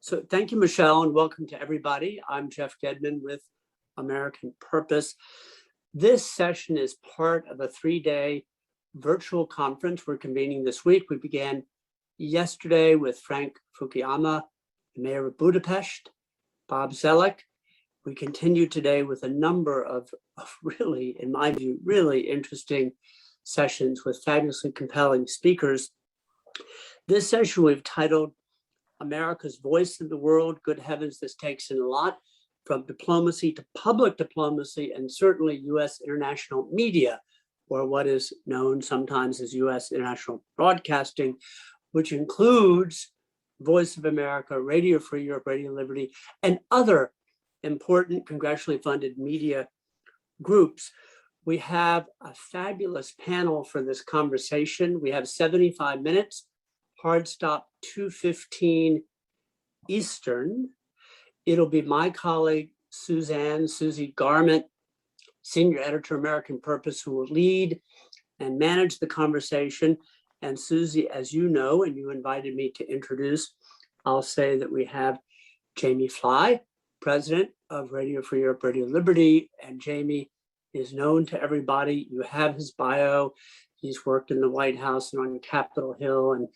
So thank you, Michelle, and welcome to everybody. I'm Jeff Gedman with American Purpose. This session is part of a 3-day virtual conference we're convening this week. We began yesterday with Frank Fukuyama, the mayor of Budapest, Bob Zellick. We continue today with a number of really, in my view, really interesting sessions with fabulously compelling speakers. This session we've titled America's Voice in the World. Good heavens, this takes in a lot, from diplomacy to public diplomacy, and certainly US international media, or what is known sometimes as US international broadcasting, which includes Voice of America, Radio Free Europe, Radio Liberty, and other important congressionally funded media groups. We have a fabulous panel for this conversation. We have 75 minutes. Hard stop 2:15 Eastern. It'll be my colleague, Suzanne, Susie Garment, Senior Editor, American Purpose, who will lead and manage the conversation. And Susie, as you know, and you invited me to introduce, I'll say that we have Jamie Fly, President of Radio Free Europe, Radio Liberty. And Jamie is known to everybody. You have his bio. He's worked in the White House and on Capitol Hill and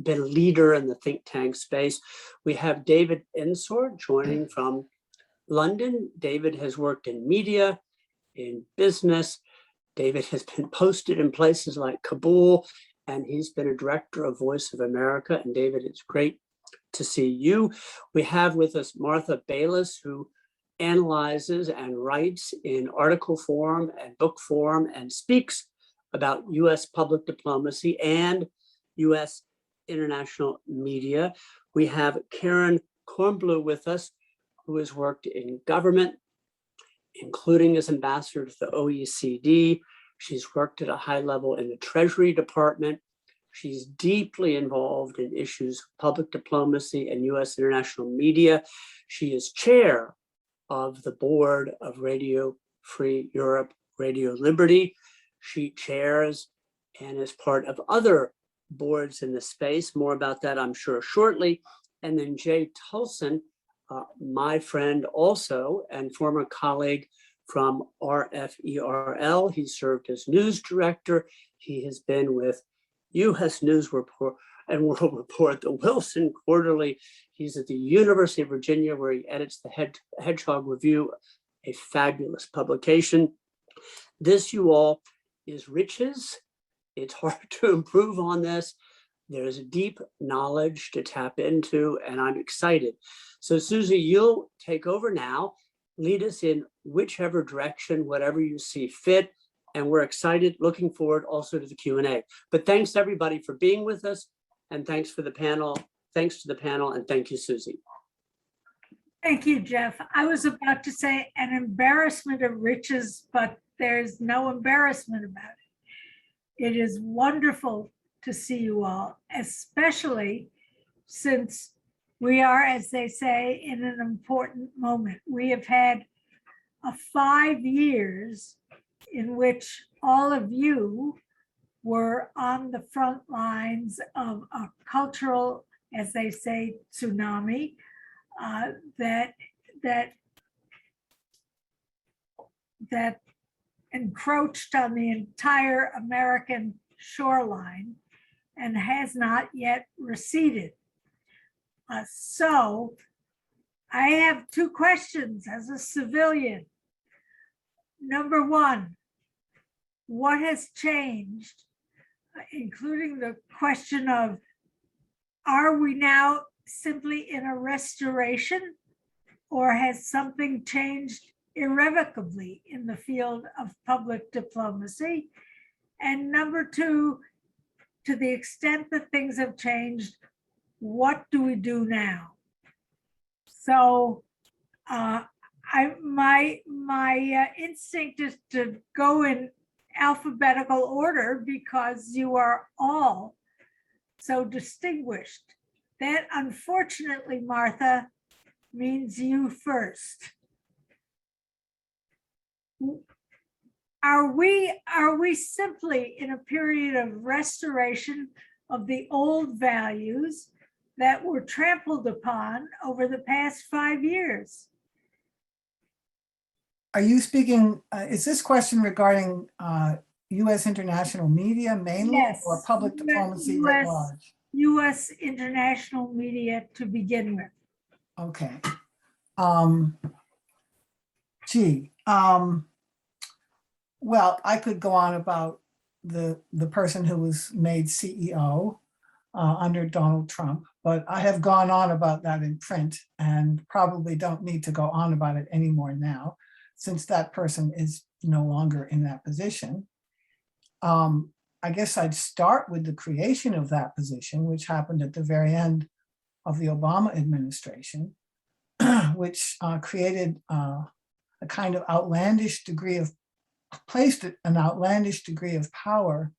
been a leader in the think tank space. We have David Ensor joining from London. David has worked in media, in business. David has been posted in places like Kabul, and he's been a director of Voice of America. And David, it's great to see you. We have with us Martha Bayles, who analyzes and writes in article form and book form and speaks about US public diplomacy and US international media. We have Karen Kornbluh with us, who has worked in government, including as ambassador to the OECD. She's worked at a high level in the Treasury Department. She's deeply involved in issues of public diplomacy and US international media. She is chair of the board of Radio Free Europe, Radio Liberty. She chairs and is part of other boards in the space. More about that, I'm sure, shortly. And then Jay Tolson, my friend also, and former colleague from RFERL. He served as news director. He has been with US News Report and World Report, the Wilson Quarterly. He's at the University of Virginia, where he edits the Hedgehog Review, a fabulous publication. This, you all, is riches. It's hard to improve on this. There's a deep knowledge to tap into, and I'm excited. So Susie, you'll take over now, lead us in whichever direction, whatever you see fit. And we're excited, looking forward also to the Q&A. But thanks to everybody for being with us, and thanks for the panel. Thanks to the panel, and thank you, Susie. Thank you, Jeff. I was about to say an embarrassment of riches, but there's no embarrassment about it. It is wonderful to see you all, especially since we are, as they say, in an important moment. We have had 5 years in which all of you were on the front lines of a cultural, as they say, tsunami that encroached on the entire American shoreline and has not yet receded. So I have 2 questions as a civilian. Number 1, what has changed, including the question of, are we now simply in a restoration, or has something changed irrevocably in the field of public diplomacy? And number 2, to the extent that things have changed, what do we do now? So my instinct is to go in alphabetical order because you are all so distinguished. That, unfortunately, Martha, means you first. Are we simply in a period of restoration of the old values that were trampled upon over the past 5 years. Are you speaking, is this question regarding U.S. international media mainly, Yes. or public diplomacy writ large? U.S. international media to begin with. Okay. Well, I could go on about the person who was made CEO under Donald Trump, but I have gone on about that in print and probably don't need to go on about it anymore now, since that person is no longer in that position. I guess I'd start with the creation of that position, which happened at the very end of the Obama administration, which created a kind of outlandish degree of, placed an outlandish degree of power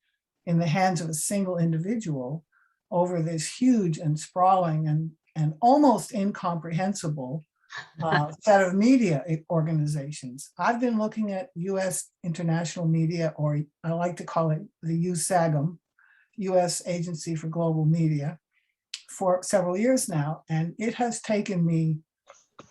in the hands of a single individual over this huge and sprawling and almost incomprehensible set of media organizations. I've been looking at U.S. international media, or I like to call it the USAGM, U.S. Agency for Global Media, for several years now, and it has taken me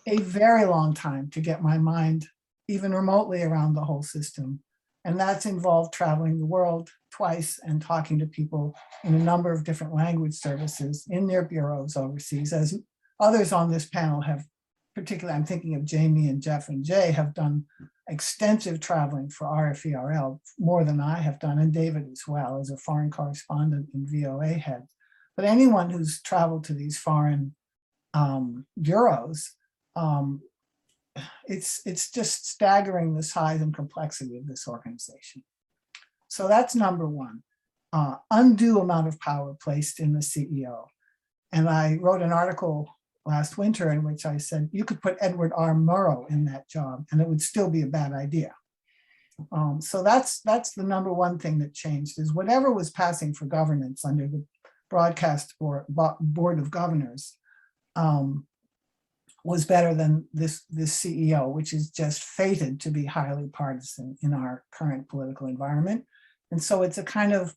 a very long time to get my mind even remotely around the whole system. And that's involved traveling the world twice and talking to people in a number of different language services in their bureaus overseas, as others on this panel have, particularly I'm thinking of Jamie and Jeff and Jay, have done extensive traveling for RFERL, more than I have done, and David as well, as a foreign correspondent and VOA head. But anyone who's traveled to these foreign bureaus, it's just staggering the size and complexity of this organization. So that's number one, undue amount of power placed in the CEO. And I wrote an article last winter in which I said, you could put Edward R. Murrow in that job and it would still be a bad idea. So that's the number one thing that changed, is whatever was passing for governance under the broadcast board of governors was better than this CEO, which is just fated to be highly partisan in our current political environment. And so it's a kind of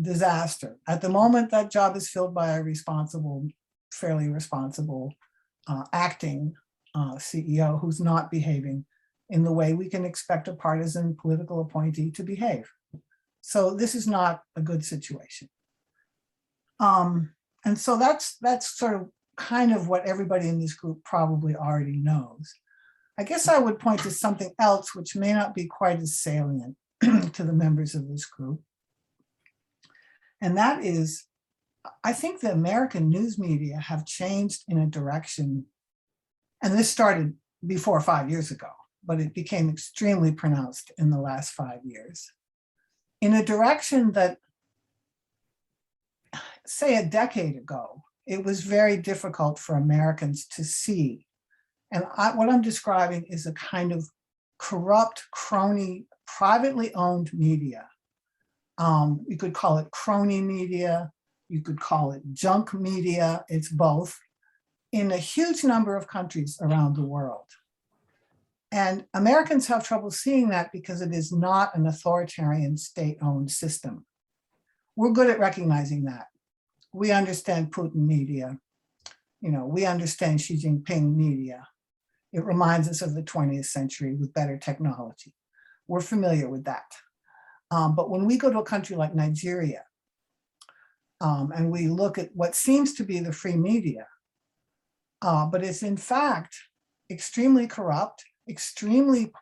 disaster. At the moment, that job is filled by a responsible, fairly responsible acting CEO who's not behaving in the way we can expect a partisan political appointee to behave. So this is not a good situation. And so that's sort of kind of what everybody in this group probably already knows. I guess I would point to something else which may not be quite as salient to the members of this group. And that is, I think the American news media have changed in a direction, and this started before 5 years ago, but it became extremely pronounced in the last 5 years, in a direction that, say, a decade ago, it was very difficult for Americans to see. And what I'm describing is a kind of corrupt, crony, privately owned media. You could call it crony media, you could call it junk media, it's both, in a huge number of countries around the world. And Americans have trouble seeing that because it is not an authoritarian state-owned system. We're good at recognizing that. We understand Putin media, we understand Xi Jinping media. It reminds us of the 20th century with better technology. We're familiar with that. But when we go to a country like Nigeria, and we look at what seems to be the free media, but it's in fact extremely corrupt, extremely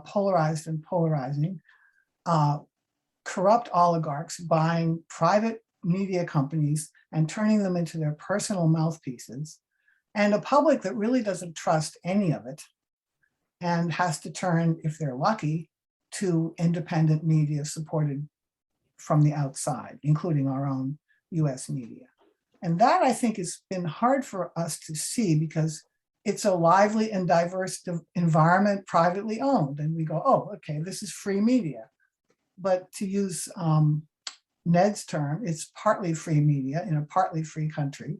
polarized and polarizing, corrupt oligarchs buying private media companies and turning them into their personal mouthpieces, and a public that really doesn't trust any of it and has to turn, if they're lucky, to independent media supported from the outside, including our own US media. And that, I think, has been hard for us to see because it's a lively and diverse environment, privately owned. And we go, oh, okay, this is free media. But to use Ned's term, it's partly free media in a partly free country.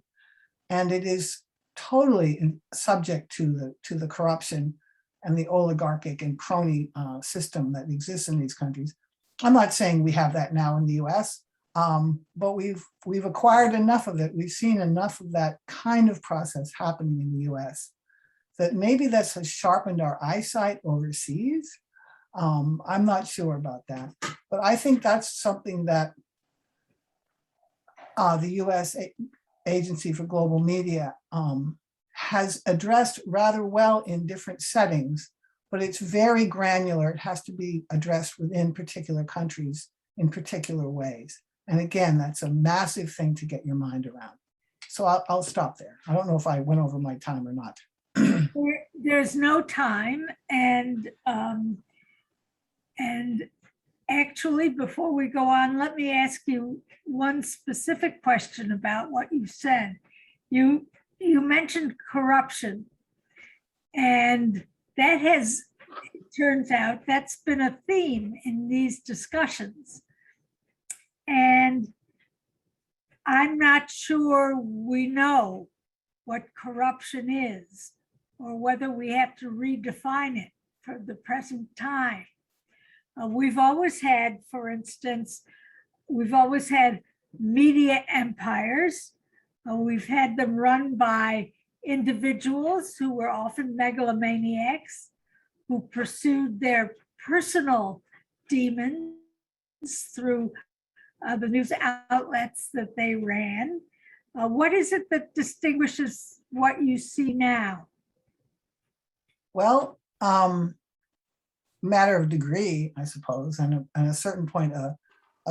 And it is totally subject to the corruption and the oligarchic and crony system that exists in these countries. I'm not saying we have that now in the US, But we've acquired enough of it. We've seen enough of that kind of process happening in the US that maybe this has sharpened our eyesight overseas. I'm not sure about that, but I think that's something that the US Agency for Global Media has addressed rather well in different settings, but it's very granular. It has to be addressed within particular countries in particular ways. And again, that's a massive thing to get your mind around. So I'll stop there. I don't know if I went over my time or not. There's no time, and actually, before we go on, let me ask you one specific question about what you said. You mentioned corruption, and that has, it turns out, that's been a theme in these discussions. And I'm not sure we know what corruption is, or whether we have to redefine it for the present time. We've always had, for instance, we've always had media empires. We've had them run by individuals who were often megalomaniacs, who pursued their personal demons through the news outlets that they ran. What is it that distinguishes what you see now? Well, matter of degree, I suppose, and at a certain point, a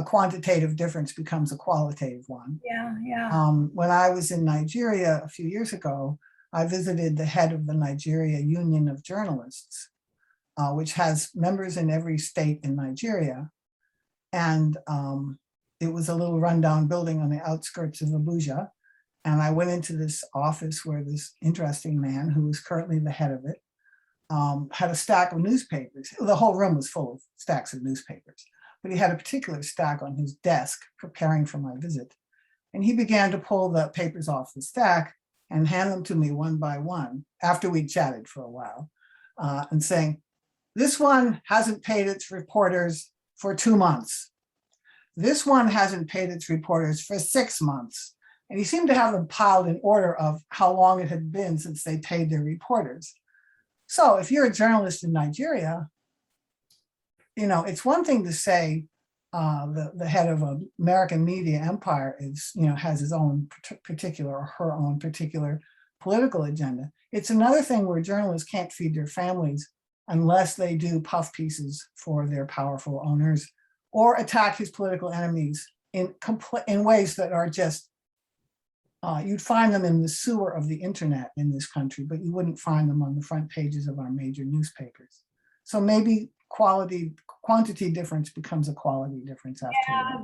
quantitative difference becomes a qualitative one. Yeah. When I was in Nigeria a few years ago, I visited the head of the Nigeria Union of Journalists, which has members in every state in Nigeria. And it was a little rundown building on the outskirts of Abuja. And I went into this office where this interesting man, who was currently the head of it, had a stack of newspapers. The whole room was full of stacks of newspapers, but he had a particular stack on his desk preparing for my visit. And he began to pull the papers off the stack and hand them to me one by one after we'd chatted for a while, and saying, this one hasn't paid its reporters for 2 months. This one hasn't paid its reporters for 6 months. And he seemed to have them piled in order of how long it had been since they paid their reporters. So if you're a journalist in Nigeria, you know, it's one thing to say the head of an American media empire is, you know, has his own particular or her own particular political agenda. It's another thing where journalists can't feed their families unless they do puff pieces for their powerful owners or attack his political enemies in ways that are just, you'd find them in the sewer of the internet in this country, but you wouldn't find them on the front pages of our major newspapers. So maybe quantity difference becomes a quality difference after that.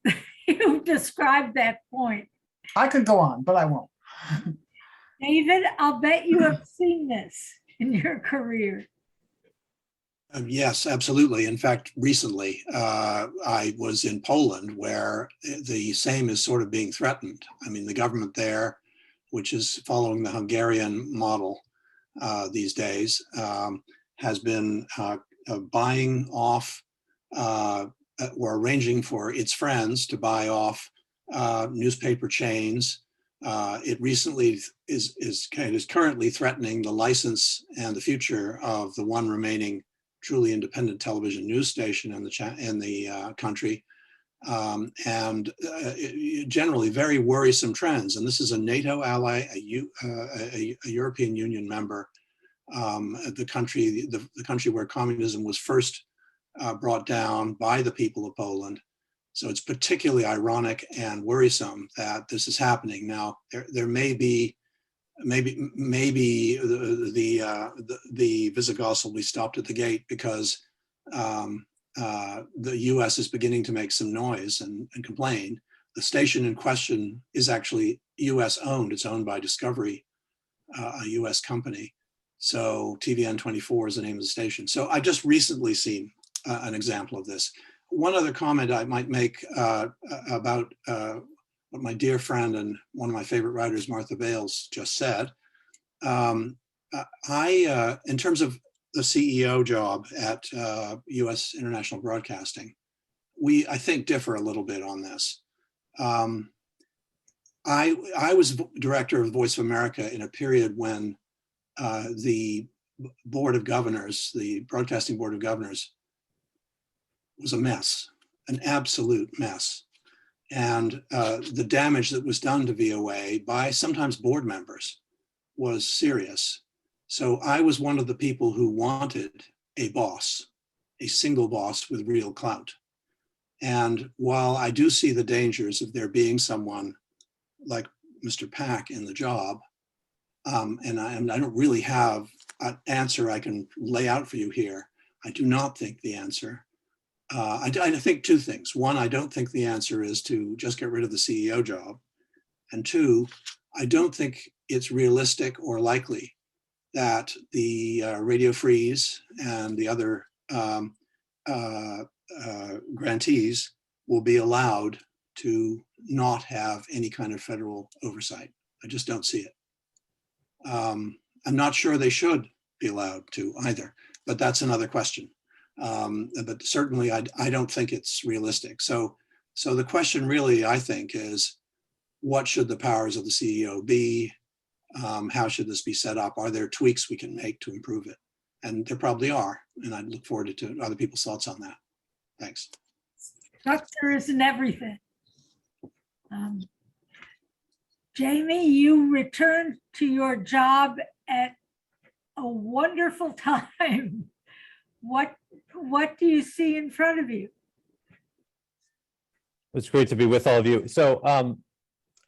That's, you described that point. I could go on, but I won't. David, I'll bet you have seen this in your career. Yes, absolutely. In fact, recently, I was in Poland where the same is sort of being threatened. I mean, the government there, which is following the Hungarian model these days, has been buying off or arranging for its friends to buy off newspaper chains. It recently is currently threatening the license and the future of the one remaining truly independent television news station in the country, and generally very worrisome trends. And this is a NATO ally, a European Union member, the country where communism was first brought down by the people of Poland. So it's particularly ironic and worrisome that this is happening. Now, there may be maybe the Visigoths will be stopped at the gate because the U.S. is beginning to make some noise and complain. The station in question is actually U.S. owned. It's owned by Discovery, a U.S. company. So TVN 24 is the name of the station. So I just recently seen an example of this. One other comment I might make about what my dear friend and one of my favorite writers, Martha Bayles, just said. In terms of the CEO job at U.S. International Broadcasting, I think, differ a little bit on this. I was director of Voice of America in a period when the Board of Governors, the Broadcasting Board of Governors, was a mess, an absolute mess. And the damage that was done to VOA by sometimes board members was serious. So I was one of the people who wanted a boss, a single boss with real clout. And while I do see the dangers of there being someone like Mr. Pack in the job, and I don't really have an answer I can lay out for you here. I do not think the answer. I think two things. One, I don't think the answer is to just get rid of the CEO job. And two, I don't think it's realistic or likely that the Radio Frees and the other grantees will be allowed to not have any kind of federal oversight. I just don't see it. I'm not sure they should be allowed to either, but that's another question. But certainly I don't think it's realistic. So the question really, I think, is what should the powers of the CEO be? How should this be set up? Are there tweaks we can make to improve it? And there probably are. And I look forward to other people's thoughts on that. Thanks. Structure isn't everything. Jamie, you returned to your job at a wonderful time. What do you see in front of you? It's great to be with all of you. So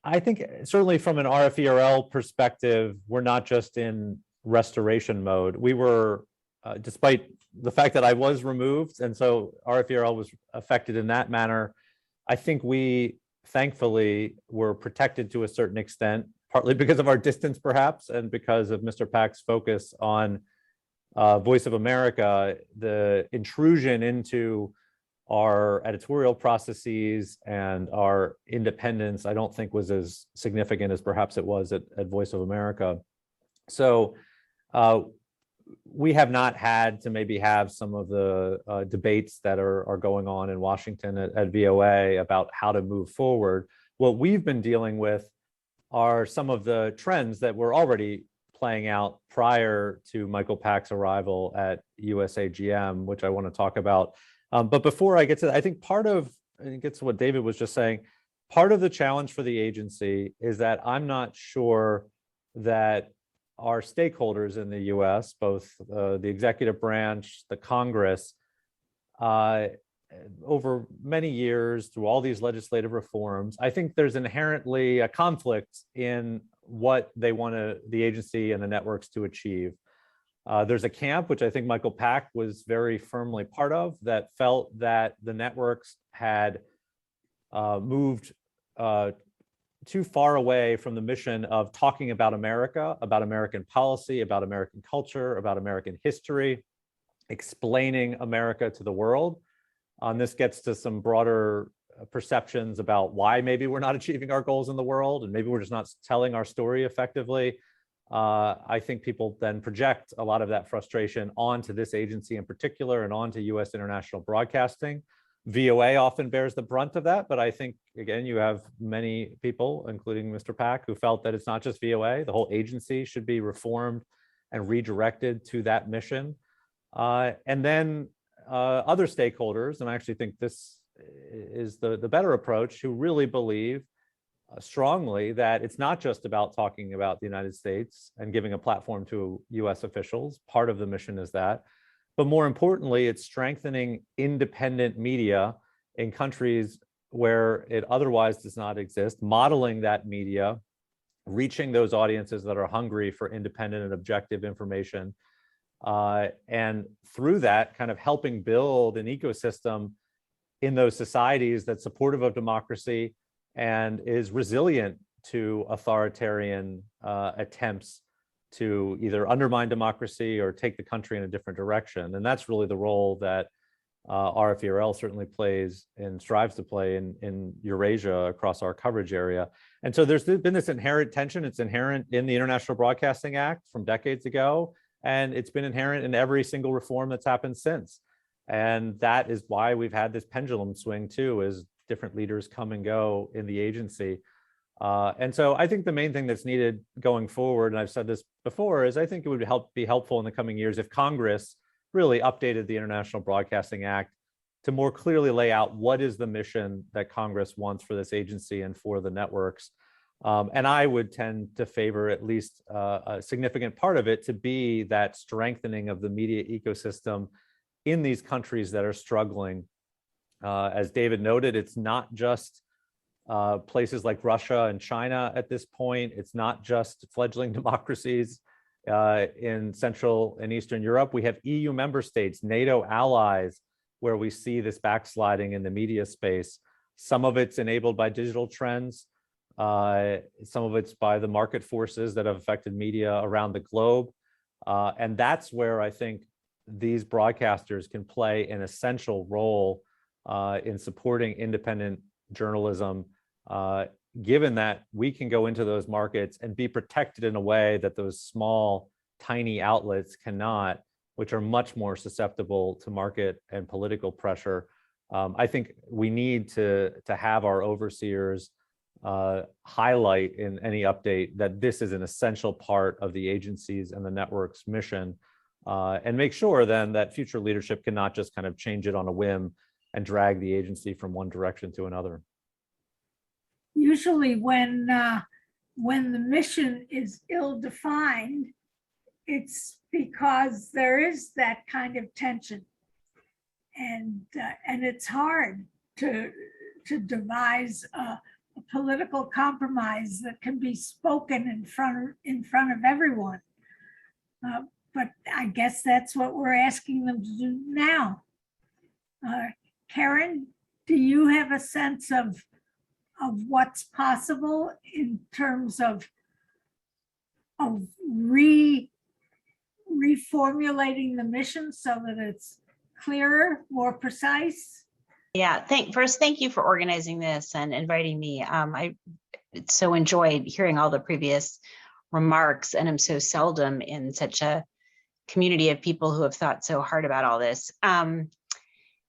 I think certainly from an RFERL perspective, we're not just in restoration mode. We were, despite the fact that I was removed, and so RFERL was affected in that manner, I think we thankfully were protected to a certain extent, partly because of our distance perhaps, and because of Mr. Pack's focus on Voice of America. The intrusion into our editorial processes and our independence, I don't think was as significant as perhaps it was at Voice of America. So we have not had to maybe have some of the debates that are going on in Washington at VOA about how to move forward. What we've been dealing with are some of the trends that were already playing out prior to Michael Pack's arrival at USAGM, which I want to talk about. But before I get to that, I think it gets to what David was just saying, part of the challenge for the agency is that I'm not sure that our stakeholders in the US, both the executive branch, the Congress, over many years through all these legislative reforms, I think there's inherently a conflict in what they want the agency and the networks to achieve. There's a camp, which I think Michael Pack was very firmly part of, that felt that the networks had moved too far away from the mission of talking about America, about American policy, about American culture, about American history, explaining America to the world. This gets to some broader perceptions about why maybe we're not achieving our goals in the world, and maybe we're just not telling our story effectively. I think people then project a lot of that frustration onto this agency in particular and onto US international broadcasting. VOA often bears the brunt of that, but I think, again, you have many people, including Mr. Pack, who felt that it's not just VOA, the whole agency should be reformed and redirected to that mission. And then other stakeholders, and I actually think this is the better approach, who really believe strongly that it's not just about talking about the United States and giving a platform to US officials. Part of the mission is that. But more importantly, it's strengthening independent media in countries where it otherwise does not exist, modeling that media, reaching those audiences that are hungry for independent and objective information. And through that, kind of helping build an ecosystem in those societies that's supportive of democracy and is resilient to authoritarian attempts to either undermine democracy or take the country in a different direction. And that's really the role that RFERL certainly plays and strives to play in Eurasia across our coverage area. And so there's been this inherent tension. It's inherent in the International Broadcasting Act from decades ago, and it's been inherent in every single reform that's happened since. And that is why we've had this pendulum swing too, as different leaders come and go in the agency. And so I think the main thing that's needed going forward, and I've said this before, is I think it would be helpful in the coming years if Congress really updated the International Broadcasting Act to more clearly lay out what is the mission that Congress wants for this agency and for the networks. And I would tend to favor at least a significant part of it to be that strengthening of the media ecosystem in these countries that are struggling. As David noted, it's not just places like Russia and China at this point. It's not just fledgling democracies in Central and Eastern Europe. We have EU member states, NATO allies, where we see this backsliding in the media space. Some of it's enabled by digital trends. Some of it's by the market forces that have affected media around the globe. And that's where I think these broadcasters can play an essential role in supporting independent journalism, given that we can go into those markets and be protected in a way that those small, tiny outlets cannot, which are much more susceptible to market and political pressure. I think we need to have our overseers highlight in any update that this is an essential part of the agency's and the network's mission, and make sure then that future leadership cannot just kind of change it on a whim and drag the agency from one direction to another. Usually when the mission is ill-defined, it's because there is that kind of tension, and it's hard to devise a political compromise that can be spoken in front of everyone. But I guess that's what we're asking them to do now. Karen, do you have a sense of what's possible in terms of reformulating the mission so that it's clearer, more precise? Yeah, first, thank you for organizing this and inviting me. I so enjoyed hearing all the previous remarks, and I'm so seldom in such a community of people who have thought so hard about all this.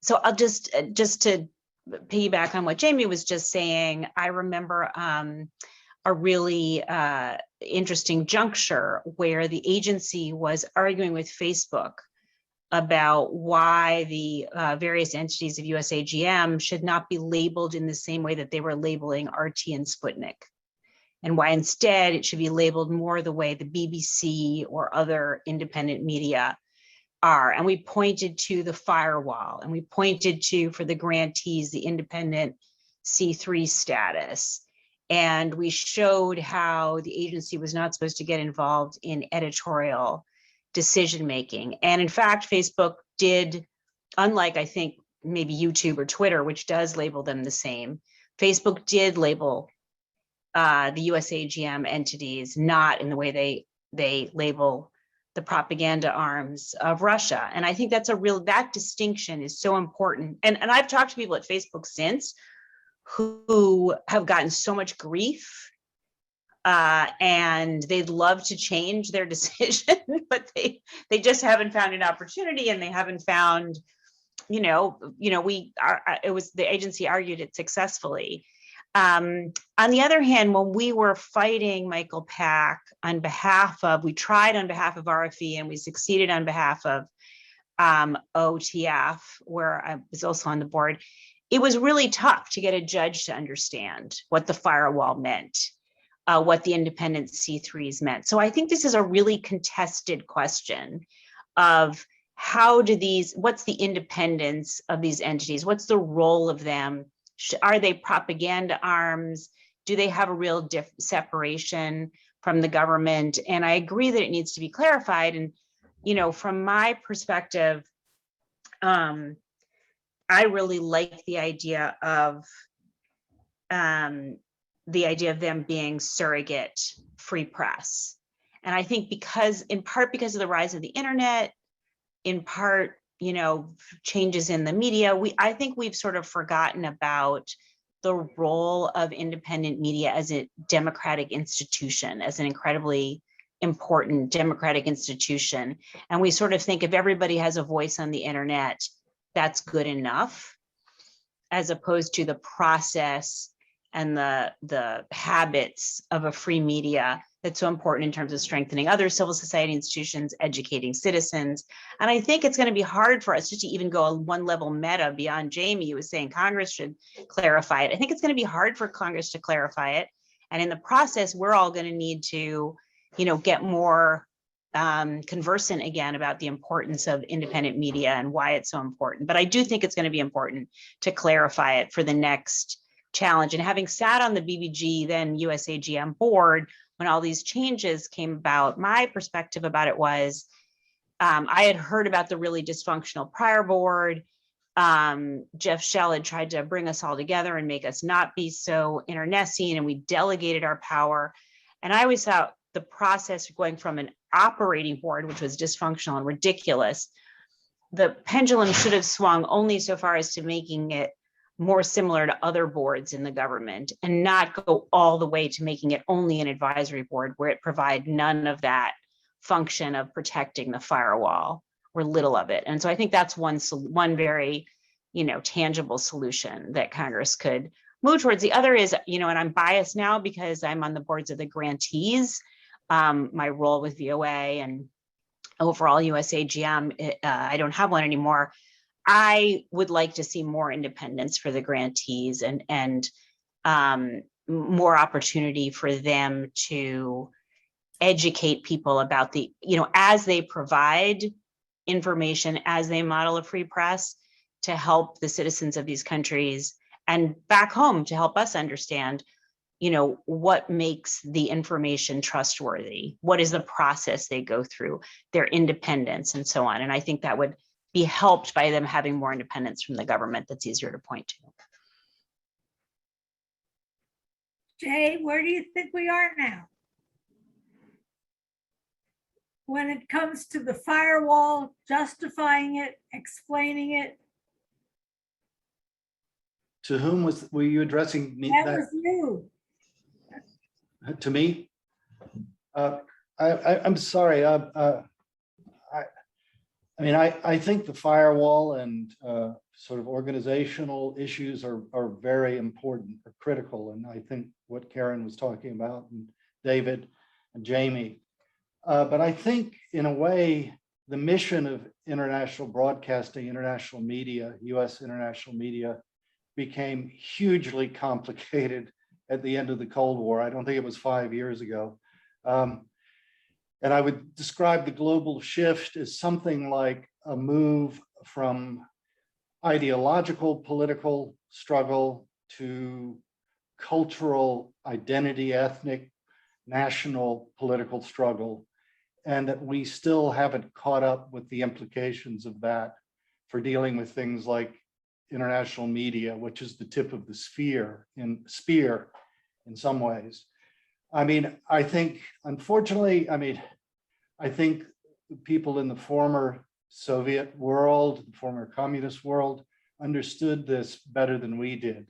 So I'll just to piggyback on what Jamie was just saying, I remember a really interesting juncture where the agency was arguing with Facebook about why the various entities of USAGM should not be labeled in the same way that they were labeling RT and Sputnik, and why instead it should be labeled more the way the BBC or other independent media are. And we pointed to the firewall, and we pointed to, for the grantees, the independent C3 status. And we showed how the agency was not supposed to get involved in editorial decision-making. And in fact, Facebook did, unlike I think maybe YouTube or Twitter, which does label them the same, Facebook did label the USAGM entities not in the way they label the propaganda arms of Russia. And I think that's that distinction is so important. And I've talked to people at Facebook since who have gotten so much grief, and they'd love to change their decision, but they just haven't found an opportunity, and they haven't found, it was the agency argued it successfully. On the other hand, when we were fighting Michael Pack we tried on behalf of RFE, and we succeeded on behalf of OTF, where I was also on the board, it was really tough to get a judge to understand what the firewall meant, what the independent C3s meant. So I think this is a really contested question of what's the independence of these entities? What's the role of them? Are they propaganda arms? Do they have a real separation from the government? And I agree that it needs to be clarified. And, from my perspective, I really like the idea of them being surrogate free press. And I think in part because of the rise of the internet, in part, changes in the media, I think we've sort of forgotten about the role of independent media as a democratic institution, as an incredibly important democratic institution. And we sort of think if everybody has a voice on the internet, that's good enough, as opposed to the process and the habits of a free media that's so important in terms of strengthening other civil society institutions, educating citizens. And I think it's going to be hard for us just to even go one level meta beyond Jamie, who was saying Congress should clarify it. I think it's going to be hard for Congress to clarify it. And in the process, we're all going to need to, get more conversant again about the importance of independent media and why it's so important. But I do think it's going to be important to clarify it for the next challenge. And having sat on the BBG, then USAGM board, when all these changes came about, my perspective about it was, I had heard about the really dysfunctional prior board. Jeff Shell had tried to bring us all together and make us not be so internecine, and we delegated our power. And I always thought the process going from an operating board, which was dysfunctional and ridiculous, the pendulum should have swung only so far as to making it more similar to other boards in the government, and not go all the way to making it only an advisory board where it provide none of that function of protecting the firewall, or little of it. And so I think that's one very, tangible solution that Congress could move towards. The other is, and I'm biased now because I'm on the boards of the grantees, my role with VOA and overall USAGM, I don't have one anymore. I would like to see more independence for the grantees and more opportunity for them to educate people about the, as they provide information, as they model a free press, to help the citizens of these countries and back home to help us understand, what makes the information trustworthy, what is the process they go through, their independence, and so on. And I think that would be helped by them having more independence from the government that's easier to point to. Jay, where do you think we are now? When it comes to the firewall, justifying it, explaining it? To whom were you addressing me? That was you. To me? I'm sorry. I think the firewall and sort of organizational issues are very important, or critical. And I think what Karen was talking about, and David and Jamie. But I think in a way, the mission of international broadcasting, international media, US international media, became hugely complicated at the end of the Cold War. I don't think it was 5 years ago. And I would describe the global shift as something like a move from ideological political struggle to cultural identity, ethnic, national political struggle, and that we still haven't caught up with the implications of that for dealing with things like international media, which is the tip of the spear in some ways. I think, unfortunately, I think people in the former Soviet world, the former communist world, understood this better than we did.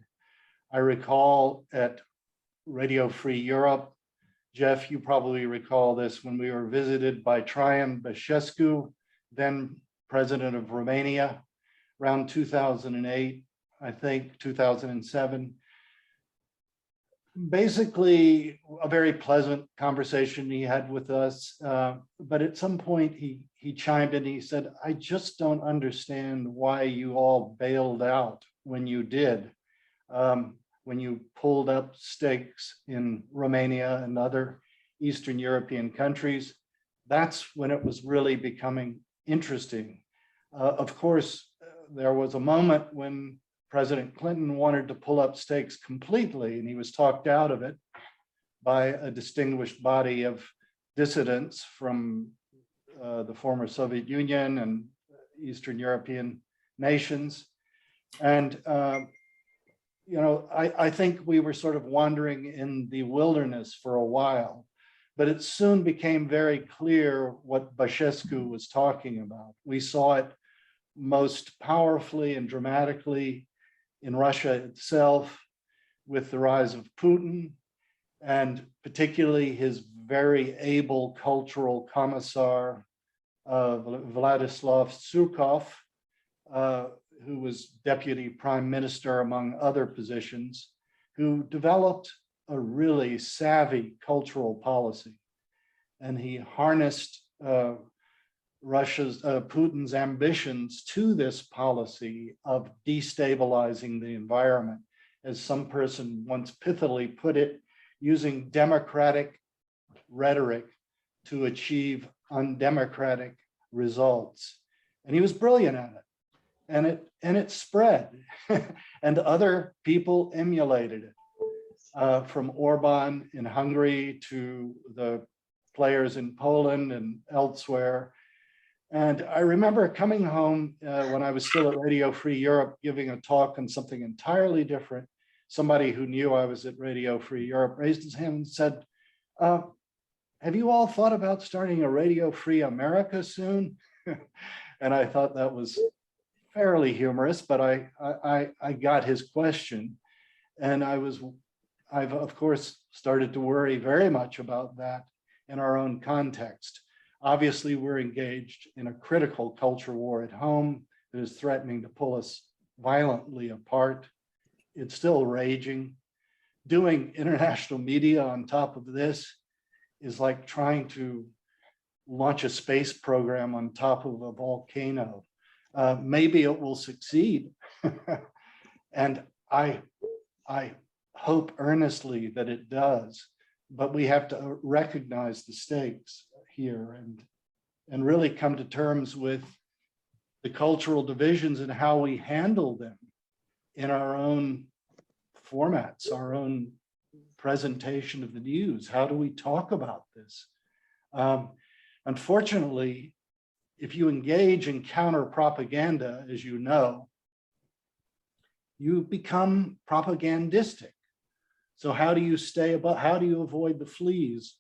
I recall at Radio Free Europe, Jeff, you probably recall this, when we were visited by Traian Băsescu, then president of Romania, around 2008, I think 2007. Basically, a very pleasant conversation he had with us. But at some point he chimed in, he said, I just don't understand why you all bailed out when you did, when you pulled up stakes in Romania and other Eastern European countries. That's when it was really becoming interesting. Of course, there was a moment when President Clinton wanted to pull up stakes completely, and he was talked out of it by a distinguished body of dissidents from the former Soviet Union and Eastern European nations. And, I think we were sort of wandering in the wilderness for a while, but it soon became very clear what Băsescu was talking about. We saw it most powerfully and dramatically in Russia itself, with the rise of Putin, and particularly his very able cultural commissar, Vladislav Surkov, who was deputy prime minister, among other positions, who developed a really savvy cultural policy. And he harnessed Putin's ambitions to this policy of destabilizing the environment, as some person once pithily put it, using democratic rhetoric to achieve undemocratic results. And he was brilliant at it. And it spread. And other people emulated it. From Orban in Hungary to the players in Poland and elsewhere. And I remember coming home when I was still at Radio Free Europe, giving a talk on something entirely different. Somebody who knew I was at Radio Free Europe raised his hand and said, have you all thought about starting a Radio Free America soon? And I thought that was fairly humorous, but I got his question. And I've of course started to worry very much about that in our own context. Obviously, we're engaged in a critical culture war at home that is threatening to pull us violently apart. It's still raging. Doing international media on top of this is like trying to launch a space program on top of a volcano. Maybe it will succeed. And I hope earnestly that it does, but we have to recognize the stakes here and really come to terms with the cultural divisions and how we handle them in our own formats, our own presentation of the news. How do we talk about this? Unfortunately, if you engage in counter propaganda, as you know, you become propagandistic. So how do you how do you avoid the fleas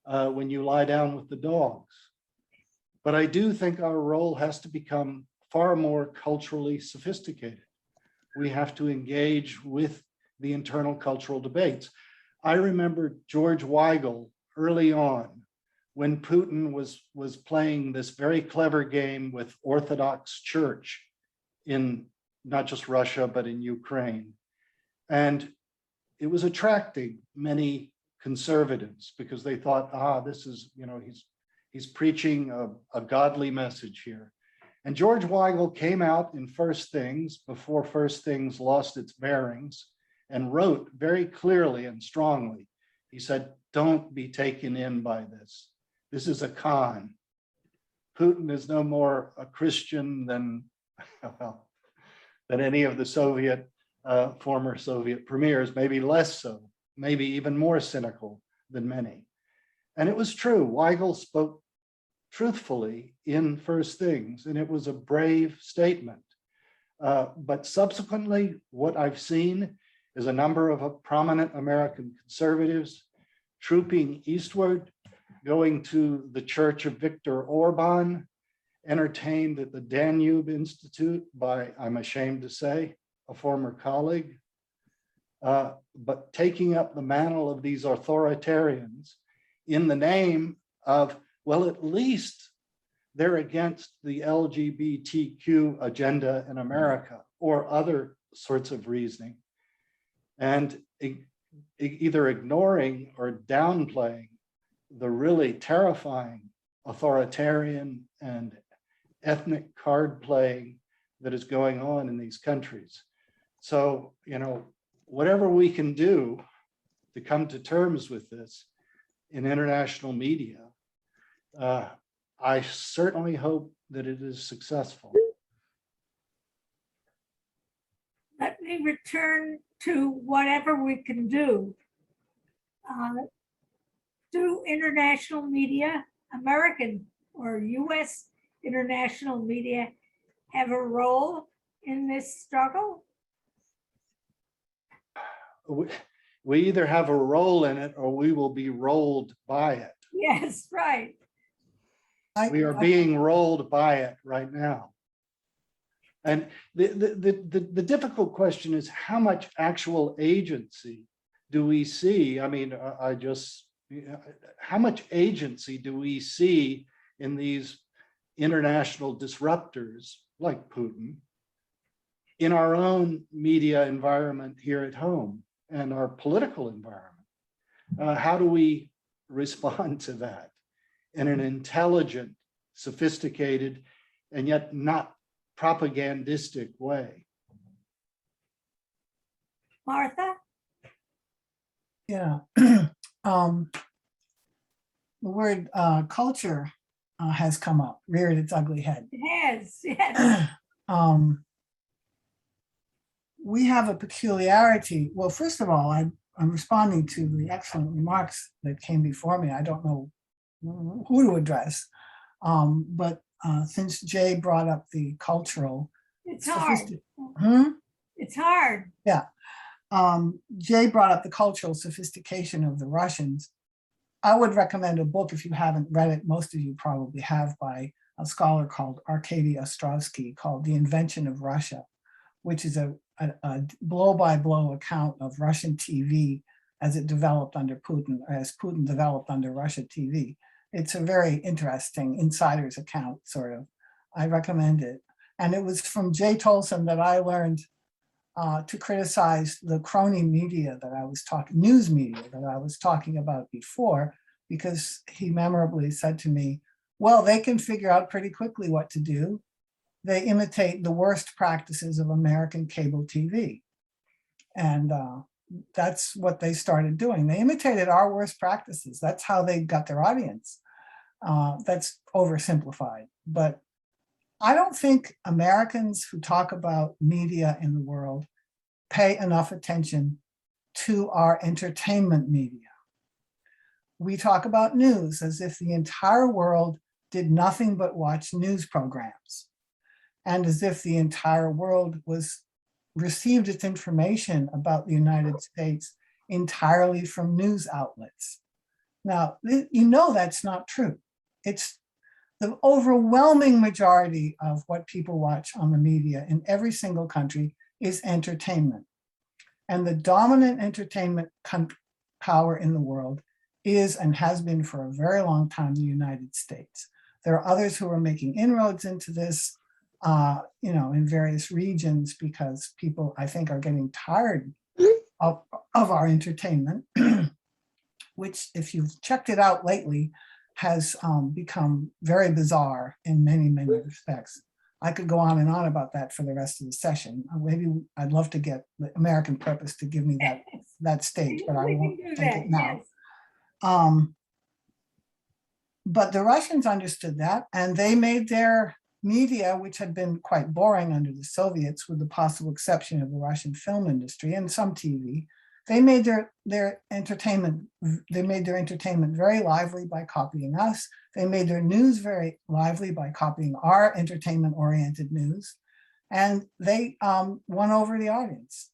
when you lie down with the dogs? But I do think our role has to become far more culturally sophisticated. We have to engage with the internal cultural debates. I remember George Weigel early on when Putin was playing this very clever game with Orthodox Church in not just Russia, but in Ukraine. And it was attracting many conservatives because they thought, this is, he's preaching a godly message here. And George Weigel came out in First Things before First Things lost its bearings and wrote very clearly and strongly. He said, don't be taken in by this. This is a con. Putin is no more a Christian than any of the former Soviet premiers, maybe less so, maybe even more cynical than many. And it was true. Weigel spoke truthfully in First Things, and it was a brave statement. But subsequently, what I've seen is a number of prominent American conservatives trooping eastward, going to the church of Viktor Orban, entertained at the Danube Institute by, I'm ashamed to say, a former colleague, but taking up the mantle of these authoritarians in the name of, well, at least they're against the LGBTQ agenda in America or other sorts of reasoning, and either ignoring or downplaying the really terrifying authoritarian and ethnic card playing that is going on in these countries. So, whatever we can do to come to terms with this in international media, I certainly hope that it is successful. Let me return to whatever we can do. Do international media, American or US international media, have a role in this struggle? We either have a role in it or we will be rolled by it. Yes, right. We are being rolled by it right now. And the difficult question is, how much actual agency do we see? I mean, how much agency do we see in these international disruptors like Putin in our own media environment here at home and our political environment? How do we respond to that in an intelligent, sophisticated, and yet not propagandistic way? Martha? Yeah. The word culture has come up, reared its ugly head. Yes, yes. We have a peculiarity. Well, first of all, I'm responding to the excellent remarks that came before me. I don't know who to address, but since Jay brought up the cultural, It's hard. Hmm? It's hard. Yeah. Jay brought up the cultural sophistication of the Russians. I would recommend a book, if you haven't read it, most of you probably have, by a scholar called Arkady Ostrovsky, called The Invention of Russia, which is a blow-by-blow account of Russian TV as it developed under Putin, or as Putin developed under Russia TV. It's a very interesting insider's account, sort of. I recommend it. And it was from Jay Tolson that I learned to criticize the crony media that I was talking, news media that I was talking about before, because he memorably said to me, well, they can figure out pretty quickly what to do. They imitate the worst practices of American cable TV. And that's what they started doing. They imitated our worst practices. That's how they got their audience. That's oversimplified, but I don't think Americans who talk about media in the world pay enough attention to our entertainment media. We talk about news as if the entire world did nothing but watch news programs, and as if the entire world received its information about the United States entirely from news outlets. Now, you know that's not true. It's the overwhelming majority of what people watch on the media in every single country is entertainment. And the dominant entertainment power in the world is and has been for a very long time the United States. There are others who are making inroads into this, in various regions, because people, I think, are getting tired of our entertainment, which, if you've checked it out lately, has become very bizarre in many, many respects. I could go on and on about that for the rest of the session. Maybe I'd love to get the American Purpose to give me that stage, but I won't take it now. Yes. But the Russians understood that, and they made their media, which had been quite boring under the Soviets, with the possible exception of the Russian film industry and some TV, they made their entertainment very lively by copying us. They made their news very lively by copying our entertainment-oriented news, and they won over the audience.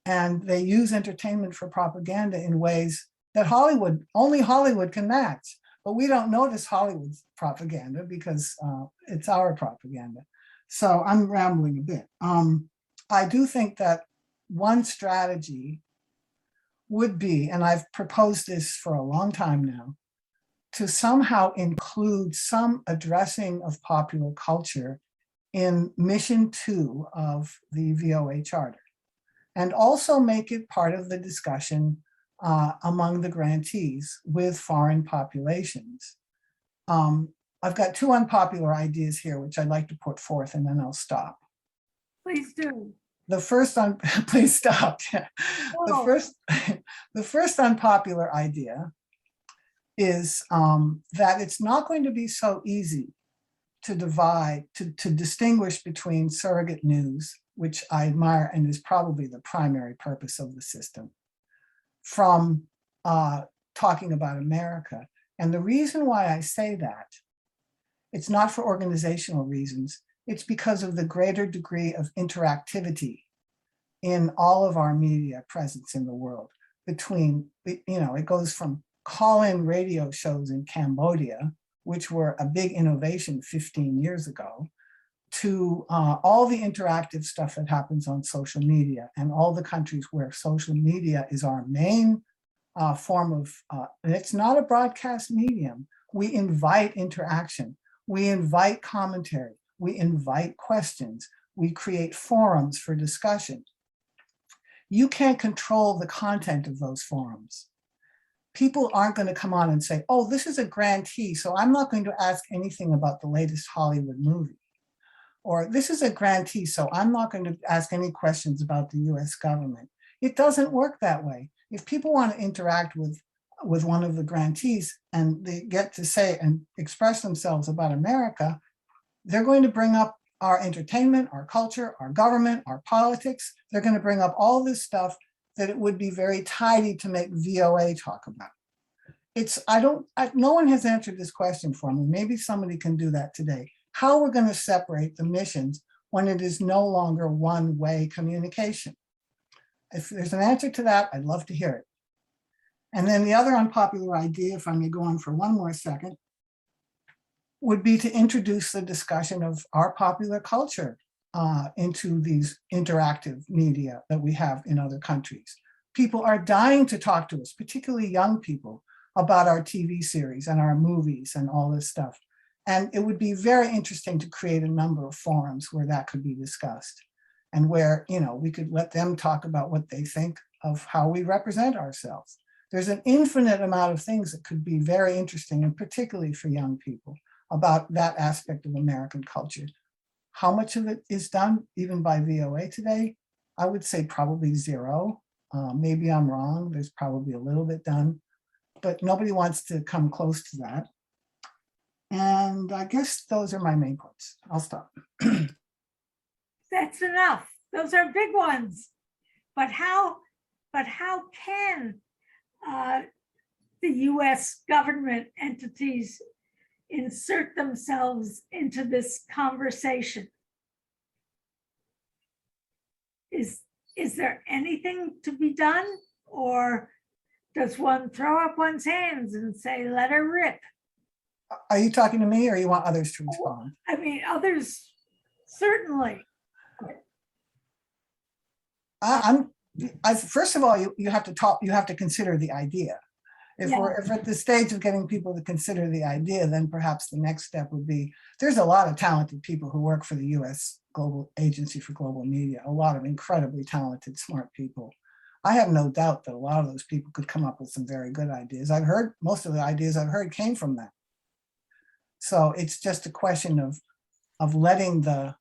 And they use entertainment for propaganda in ways that only Hollywood can match. But we don't notice Hollywood's propaganda because it's our propaganda. So I'm rambling a bit. I do think that one strategy would be, and I've proposed this for a long time now, to somehow include some addressing of popular culture in mission 2 of the VOA Charter, and also make it part of the discussion among the grantees with foreign populations. I've got 2 unpopular ideas here, which I'd like to put forth, and then I'll stop. Please do. The first please stop. Oh. The first unpopular idea is that it's not going to be so easy to distinguish between surrogate news, which I admire and is probably the primary purpose of the system, from talking about America. And the reason why I say that, it's not for organizational reasons, it's because of the greater degree of interactivity in all of our media presence in the world. Between, it goes from call-in radio shows in Cambodia, which were a big innovation 15 years ago, to all the interactive stuff that happens on social media, and all the countries where social media is our main form of, and it's not a broadcast medium. We invite interaction, we invite commentary, we invite questions, we create forums for discussion. You can't control the content of those forums. People aren't going to come on and say, oh, this is a grantee, so I'm not going to ask anything about the latest Hollywood movie. Or this is a grantee, so I'm not going to ask any questions about the US government. It doesn't work that way. If people want to interact with one of the grantees and they get to say and express themselves about America, they're going to bring up our entertainment, our culture, our government, our politics. They're going to bring up all this stuff that it would be very tidy to make VOA talk about. No one has answered this question for me. Maybe somebody can do that today. How we're going to separate the missions when it is no longer one-way communication. If there's an answer to that, I'd love to hear it. And then the other unpopular idea, if I may go on for one more second, would be to introduce the discussion of our popular culture into these interactive media that we have in other countries. People are dying to talk to us, particularly young people, about our TV series and our movies and all this stuff. And it would be very interesting to create a number of forums where that could be discussed and where, we could let them talk about what they think of how we represent ourselves. There's an infinite amount of things that could be very interesting, and particularly for young people, about that aspect of American culture. How much of it is done even by VOA today? I would say probably zero. Maybe I'm wrong. There's probably a little bit done, but nobody wants to come close to that. And I guess those are my main points. I'll stop. That's enough. Those are big ones. But how can the US government entities insert themselves into this conversation? Is there anything to be done, or does one throw up one's hands and say, let her rip? Are you talking to me or you want others to respond? I mean, others, certainly. First of all, you have to consider the idea. If we're at the stage of getting people to consider the idea, then perhaps the next step would be, there's a lot of talented people who work for the US Global Agency for Global Media, a lot of incredibly talented, smart people. I have no doubt that a lot of those people could come up with some very good ideas. I've heard, most of the ideas I've heard came from them. So it's just a question of letting the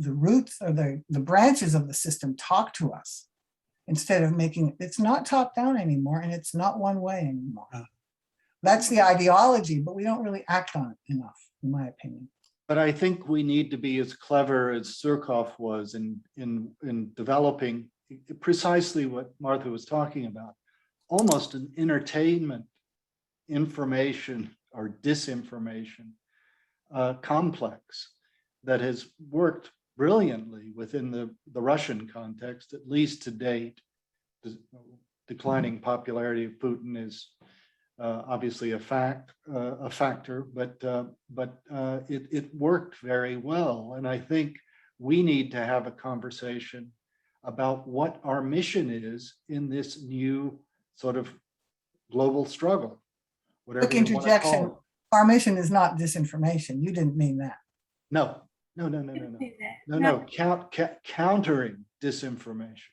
roots or the branches of the system talk to us, instead of making it's not top down anymore, and it's not one way anymore. That's the ideology, but we don't really act on it enough, in my opinion. But I think we need to be as clever as Surkoff was in developing precisely what Martha was talking about, almost an entertainment, information or disinformation complex that has worked brilliantly within the Russian context, at least to date. The declining popularity of Putin is obviously a factor, but it worked very well. And I think we need to have a conversation about what our mission is in this new sort of global struggle. Whatever Quick interjection. Our mission is not disinformation. You didn't mean that. No. Countering disinformation,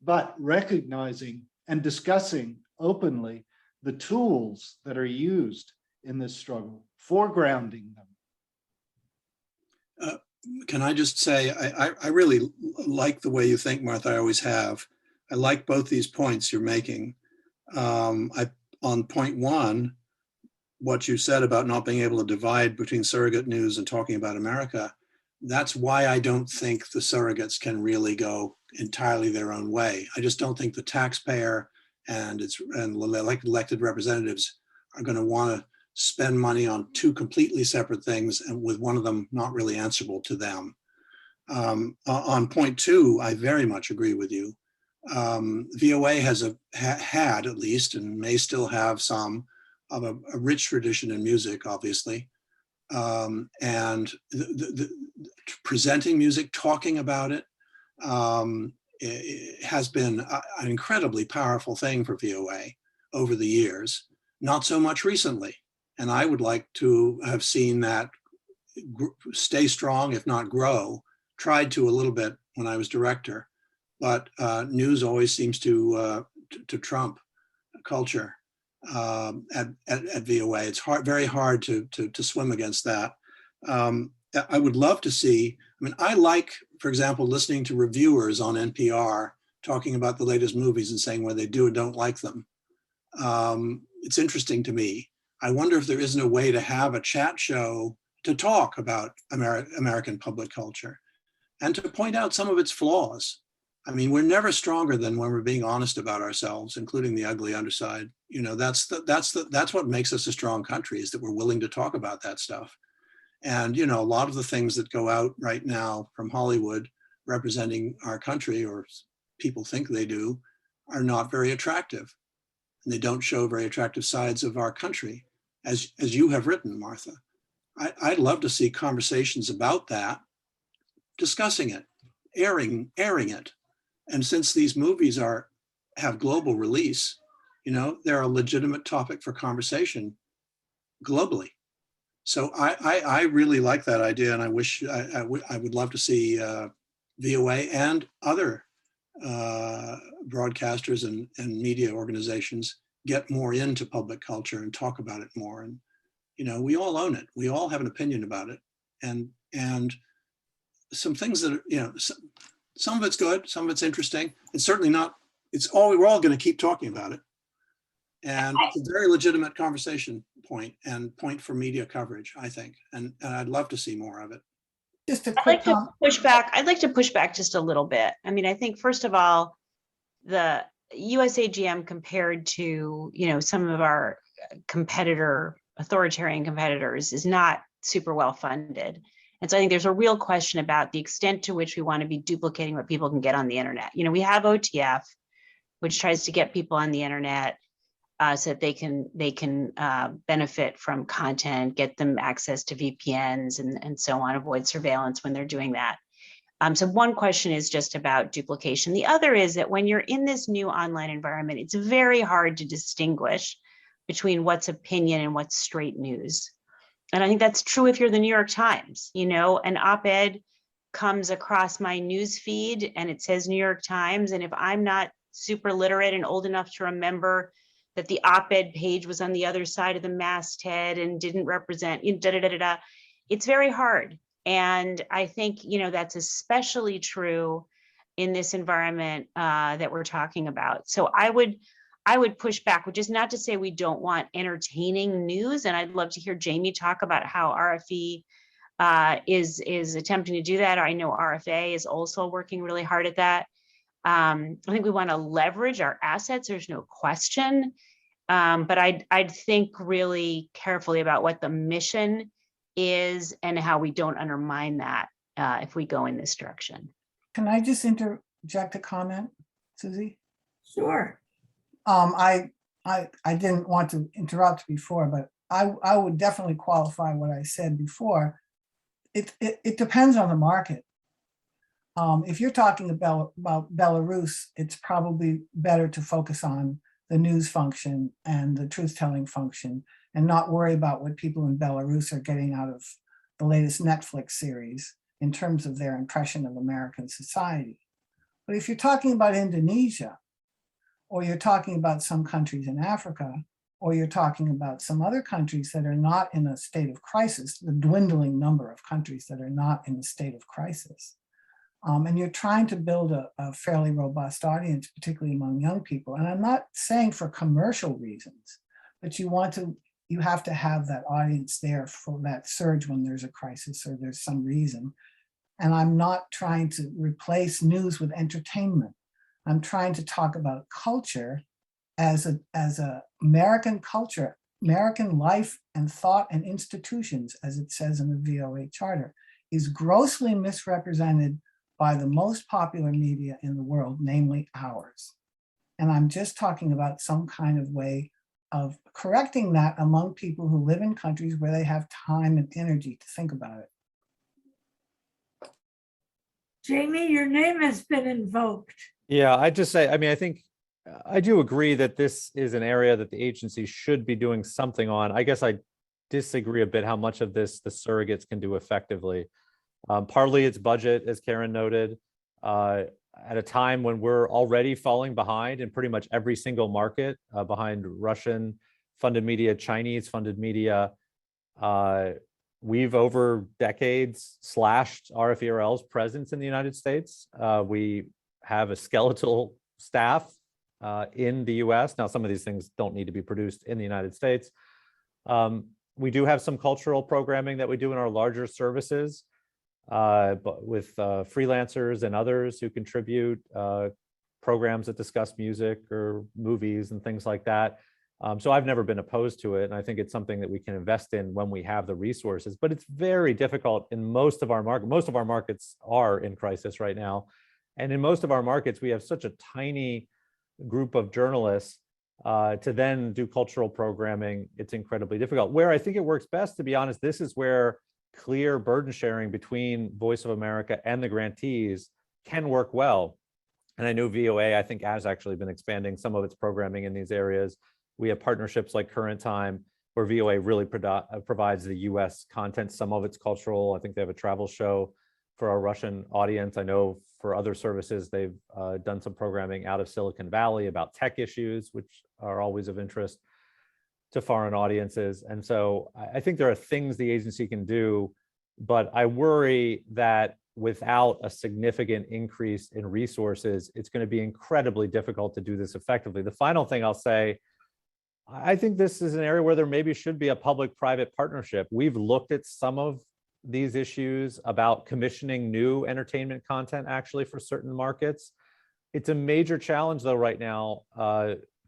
but recognizing and discussing openly the tools that are used in this struggle, foregrounding them. Can I just say, I really like the way you think, Martha. I always have. I like both these points you're making. On point one, what you said about not being able to divide between surrogate news and talking about America, that's why I don't think the surrogates can really go entirely their own way. I just don't think the taxpayer and elected representatives are going to want to spend money on two completely separate things, and with one of them not really answerable to them. On point two, I very much agree with you. VOA has had at least, and may still have some, of a rich tradition in music, obviously. And presenting music, talking about it, it has been an incredibly powerful thing for VOA over the years, not so much recently. And I would like to have seen that stay strong, if not grow. Tried to a little bit when I was director, but news always seems to trump culture at VOA. It's very hard to swim against that. I would love to see, I mean, I like, for example, listening to reviewers on NPR talking about the latest movies and saying whether they do or don't like them. It's interesting to me. I wonder if there isn't a way to have a chat show to talk about American public culture and to point out some of its flaws. I mean, we're never stronger than when we're being honest about ourselves, including the ugly underside. You know, that's what makes us a strong country, is that we're willing to talk about that stuff. And, you know, a lot of the things that go out right now from Hollywood representing our country, or people think they do, are not very attractive. And they don't show very attractive sides of our country, as you have written, Martha. I'd love to see conversations about that, discussing it, airing it. And since these movies have global release, you know, they're a legitimate topic for conversation globally. So I really like that idea, and I wish I would love to see VOA and other broadcasters and media organizations get more into public culture and talk about it more. And you know, we all own it. We all have an opinion about it, and some things that are, you know, some of it's good, some of it's interesting. It's certainly not. We're all going to keep talking about it, and it's a very legitimate conversation point for media coverage, I think, and I'd love to see more of it. Just a I'd quick like to push back. I'd like to push back just a little bit. I mean, I think first of all, the USAGM compared to, you know, some of our authoritarian competitors is not super well funded. And so I think there's a real question about the extent to which we want to be duplicating what people can get on the internet. You know, we have OTF, which tries to get people on the internet so that they can benefit from content, get them access to VPNs and so on, avoid surveillance when they're doing that. So one question is just about duplication. The other is that when you're in this new online environment, it's very hard to distinguish between what's opinion and what's straight news. And I think that's true if you're the New York Times. You know, an op-ed comes across my news feed and it says New York Times. And if I'm not super literate and old enough to remember that the op-ed page was on the other side of the masthead and didn't represent, it's very hard. And I think, you know, that's especially true in this environment that we're talking about. So I would push back, which is not to say we don't want entertaining news. And I'd love to hear Jamie talk about how RFE is attempting to do that. I know RFA is also working really hard at that. I think we want to leverage our assets. There's no question. But I'd think really carefully about what the mission is and how we don't undermine that if we go in this direction. Can I just interject a comment, Susie? Sure. I didn't want to interrupt before, but I would definitely qualify what I said before. It depends on the market. If you're talking about Belarus, it's probably better to focus on the news function and the truth-telling function and not worry about what people in Belarus are getting out of the latest Netflix series in terms of their impression of American society. But if you're talking about Indonesia, or you're talking about some countries in Africa, or you're talking about some other countries that are not in a state of crisis, the dwindling number of countries that are not in a state of crisis, and you're trying to build a fairly robust audience, particularly among young people. And I'm not saying for commercial reasons, but you have to have that audience there for that surge when there's a crisis or there's some reason. And I'm not trying to replace news with entertainment. I'm trying to talk about culture as a American culture, American life and thought and institutions, as it says in the VOA Charter, is grossly misrepresented by the most popular media in the world, namely ours. And I'm just talking about some kind of way of correcting that among people who live in countries where they have time and energy to think about it. Jamie, your name has been invoked. Yeah, I'd just say, I mean, I think I do agree that this is an area that the agency should be doing something on. I guess I disagree a bit how much of this the surrogates can do effectively. Partly it's budget, as Karen noted, at a time when we're already falling behind in pretty much every single market, behind Russian funded media, Chinese funded media. We've over decades slashed RFERL's presence in the United States. We have a skeletal staff in the US. Now, some of these things don't need to be produced in the United States. We do have some cultural programming that we do in our larger services, but with freelancers and others who contribute programs that discuss music or movies and things like that. So I've never been opposed to it. And I think it's something that we can invest in when we have the resources, but it's very difficult in most of our markets. Most of our markets are in crisis right now. And in most of our markets, we have such a tiny group of journalists to then do cultural programming. It's incredibly difficult. Where I think it works best, to be honest, this is where clear burden sharing between Voice of America and the grantees can work well. And I know VOA, I think, has actually been expanding some of its programming in these areas. We have partnerships like Current Time, where VOA really provides the US content, some of it's cultural. I think they have a travel show for our Russian audience. I know for other services, they've done some programming out of Silicon Valley about tech issues, which are always of interest to foreign audiences. And so I think there are things the agency can do, but I worry that without a significant increase in resources, it's going to be incredibly difficult to do this effectively. The final thing I'll say, I think this is an area where there maybe should be a public-private partnership. We've looked at some of these issues about commissioning new entertainment content actually for certain markets. It's a major challenge though right now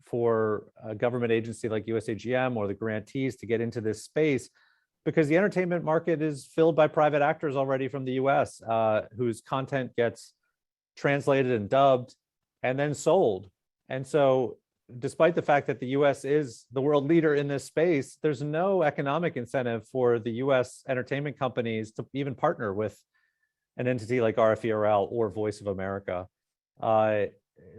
for a government agency like USAGM or the grantees to get into this space, because the entertainment market is filled by private actors already from the US whose content gets translated and dubbed and then sold. And so despite the fact that the US is the world leader in this space, there's no economic incentive for the US entertainment companies to even partner with an entity like RFERL or Voice of America.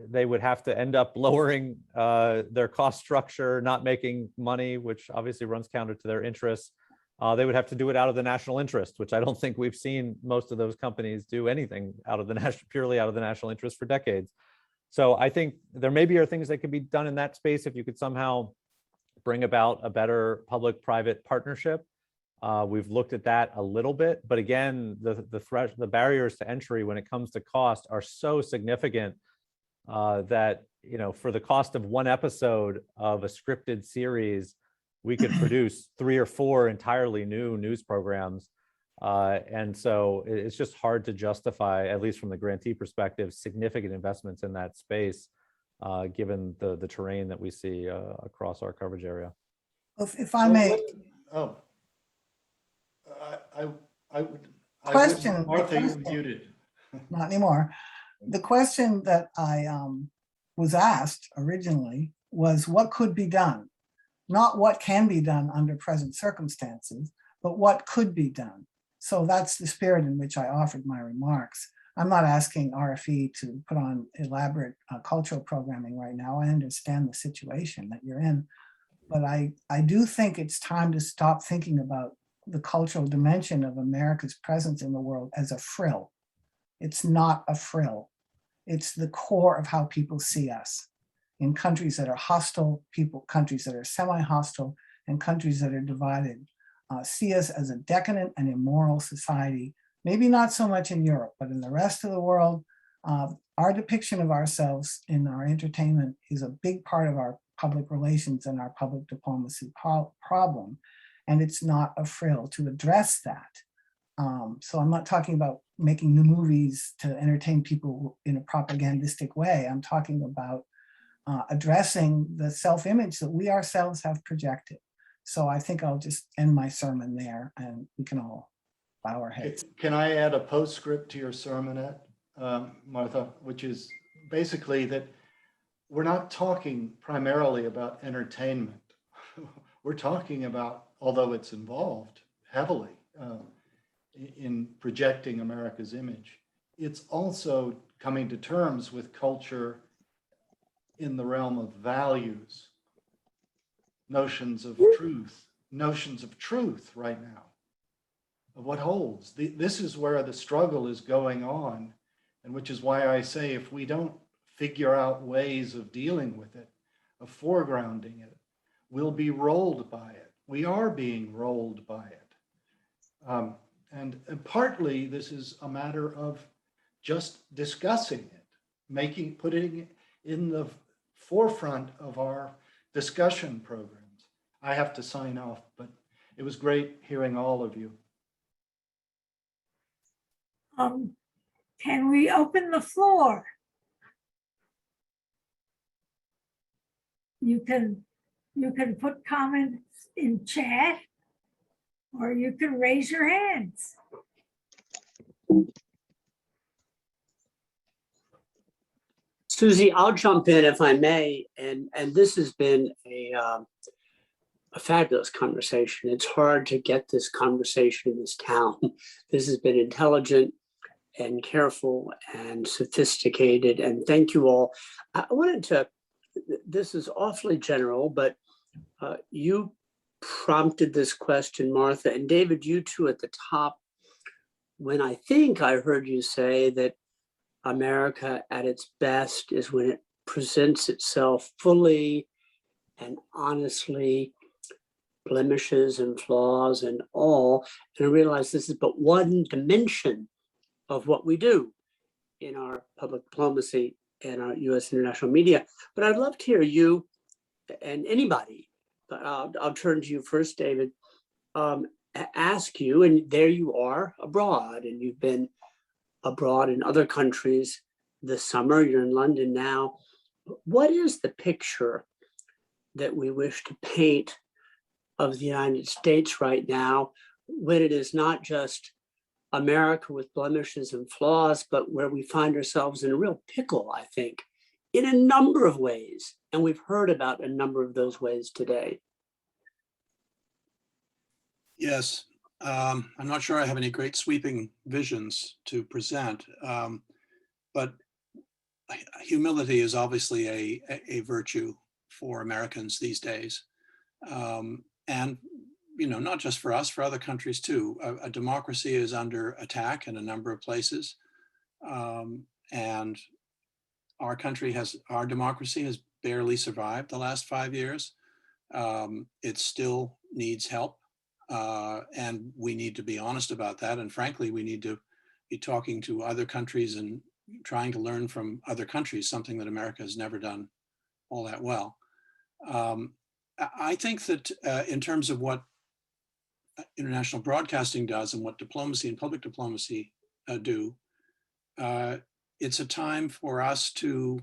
They would have to end up lowering their cost structure, not making money, which obviously runs counter to their interests. They would have to do it out of the national interest, which I don't think we've seen most of those companies do anything out of the purely out of the national interest for decades. So I think there maybe are things that could be done in that space if you could somehow bring about a better public-private partnership. We've looked at that a little bit, but again, the barriers to entry when it comes to cost are so significant that, you know, for the cost of one episode of a scripted series, we could produce 3 or 4 entirely new news programs. And so it's just hard to justify, at least from the grantee perspective, significant investments in that space, given the terrain that we see across our coverage area. If I may. I would. Question. Martha, you're muted. Not anymore. The question that I was asked originally was what could be done, not what can be done under present circumstances, but what could be done. So that's the spirit in which I offered my remarks. I'm not asking RFE to put on elaborate cultural programming right now. I understand the situation that you're in, but I do think it's time to stop thinking about the cultural dimension of America's presence in the world as a frill. It's not a frill. It's the core of how people see us. In countries that are hostile, countries that are semi-hostile, and countries that are divided, see us as a decadent and immoral society. Maybe not so much in Europe, but in the rest of the world, our depiction of ourselves in our entertainment is a big part of our public relations and our public diplomacy problem. And it's not a frill to address that. So I'm not talking about making new movies to entertain people in a propagandistic way. I'm talking about addressing the self-image that we ourselves have projected. So I think I'll just end my sermon there and we can all bow our heads. Can I add a postscript to your sermonette, Martha, which is basically that we're not talking primarily about entertainment. We're talking about, although it's involved heavily in projecting America's image, it's also coming to terms with culture in the realm of values, notions of truth, notions of truth right now, of what holds. This is where the struggle is going on, and which is why I say if we don't figure out ways of dealing with it, of foregrounding it, we'll be rolled by it. We are being rolled by it. And partly this is a matter of just discussing it, putting it in the forefront of our discussion programs. I have to sign off, but it was great hearing all of you. Can we open the floor? You can put comments in chat, or you can raise your hands. Susie, I'll jump in if I may, and this has been a fabulous conversation. It's hard to get this conversation in this town. This has been intelligent and careful and sophisticated, and thank you all. I wanted to, this is awfully general, but you prompted this question, Martha, and David, you two at the top, when I think I heard you say that America at its best is when it presents itself fully and honestly, blemishes and flaws and all. And I realize this is but one dimension of what we do in our public diplomacy and our US international media. But I'd love to hear you and anybody, but I'll turn to you first, David, ask you, and there you are abroad, and you've been abroad in other countries this summer, you're in London now. What is the picture that we wish to paint of the United States right now, when it is not just America with blemishes and flaws, but where we find ourselves in a real pickle, I think, in a number of ways. And we've heard about a number of those ways today. Yes, I'm not sure I have any great sweeping visions to present, but humility is obviously a virtue for Americans these days. And, you know, not just for us, for other countries too. A democracy is under attack in a number of places. And our democracy has barely survived the last 5 years. It still needs help. And we need to be honest about that. And frankly, we need to be talking to other countries and trying to learn from other countries, something that America has never done all that well. I think that in terms of what international broadcasting does and what diplomacy and public diplomacy do, it's a time for us to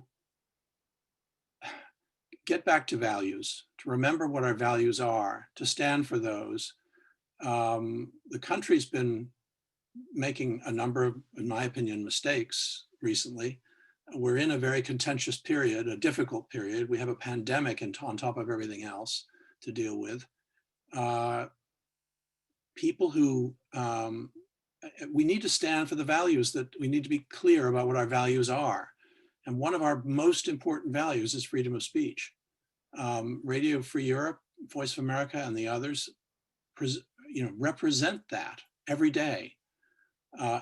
get back to values, to remember what our values are, to stand for those. The country's been making a number of, in my opinion, mistakes recently. We're in a very contentious period, a difficult period. We have a pandemic on top of everything else to deal with. People who, we need to stand for the values, that we need to be clear about what our values are. And one of our most important values is freedom of speech. Radio Free Europe, Voice of America, and the others, represent that every day.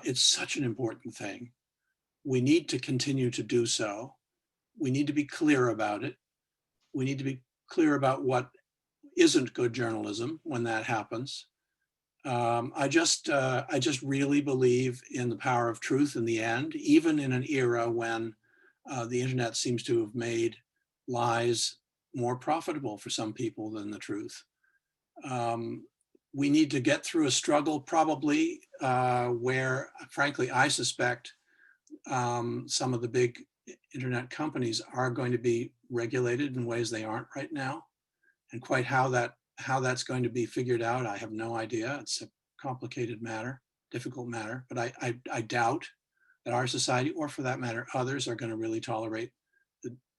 It's such an important thing. We need to continue to do so. We need to be clear about it. We need to be clear about what isn't good journalism when that happens. I just really believe in the power of truth in the end, even in an era when the internet seems to have made lies more profitable for some people than the truth. We need to get through a struggle probably where, frankly, I suspect some of the big internet companies are going to be regulated in ways they aren't right now. And quite how that's going to be figured out, I have no idea. It's a complicated matter, difficult matter, but I doubt that our society, or for that matter, others, are going to really tolerate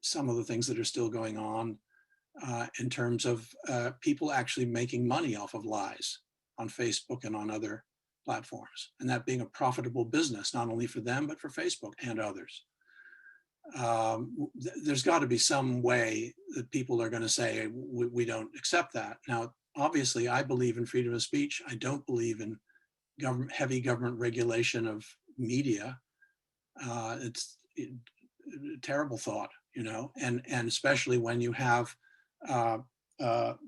some of the things that are still going on in terms of people actually making money off of lies on Facebook and on other platforms, and that being a profitable business, not only for them, but for Facebook and others. There's got to be some way that people are going to say, we don't accept that. Now, obviously I believe in freedom of speech. I don't believe in heavy government regulation of media. It's a terrible thought, and especially when you have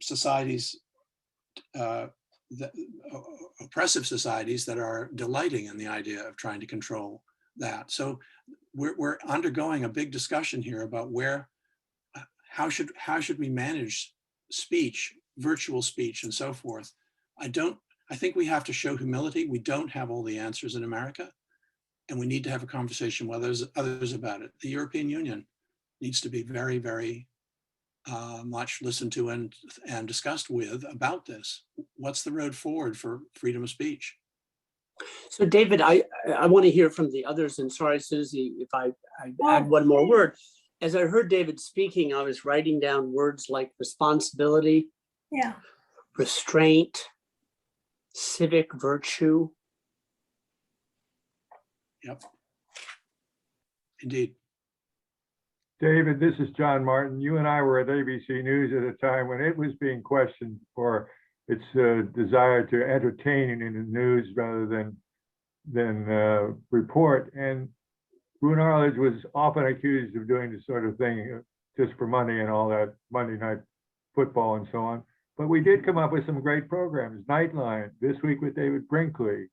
societies, oppressive societies that are delighting in the idea of trying to control that. So we're undergoing a big discussion here about how should we manage speech, virtual speech, and so forth. I think we have to show humility. We don't have all the answers in America, and we need to have a conversation with others about it. The European Union needs to be very, very much listened to and discussed with about this. What's the road forward for freedom of speech? So David, I want to hear from the others, and sorry, Susie, if I add one more word. As I heard David speaking, I was writing down words like responsibility, Yeah. restraint, civic virtue. Yep. Indeed. David, this is John Martin. You and I were at ABC News at a time when it was being questioned for its desire to entertain in the news rather than report. And Roone Arledge was often accused of doing this sort of thing just for money and all that, Monday Night Football and so on. But we did come up with some great programs. Nightline, This Week with David Brinkley.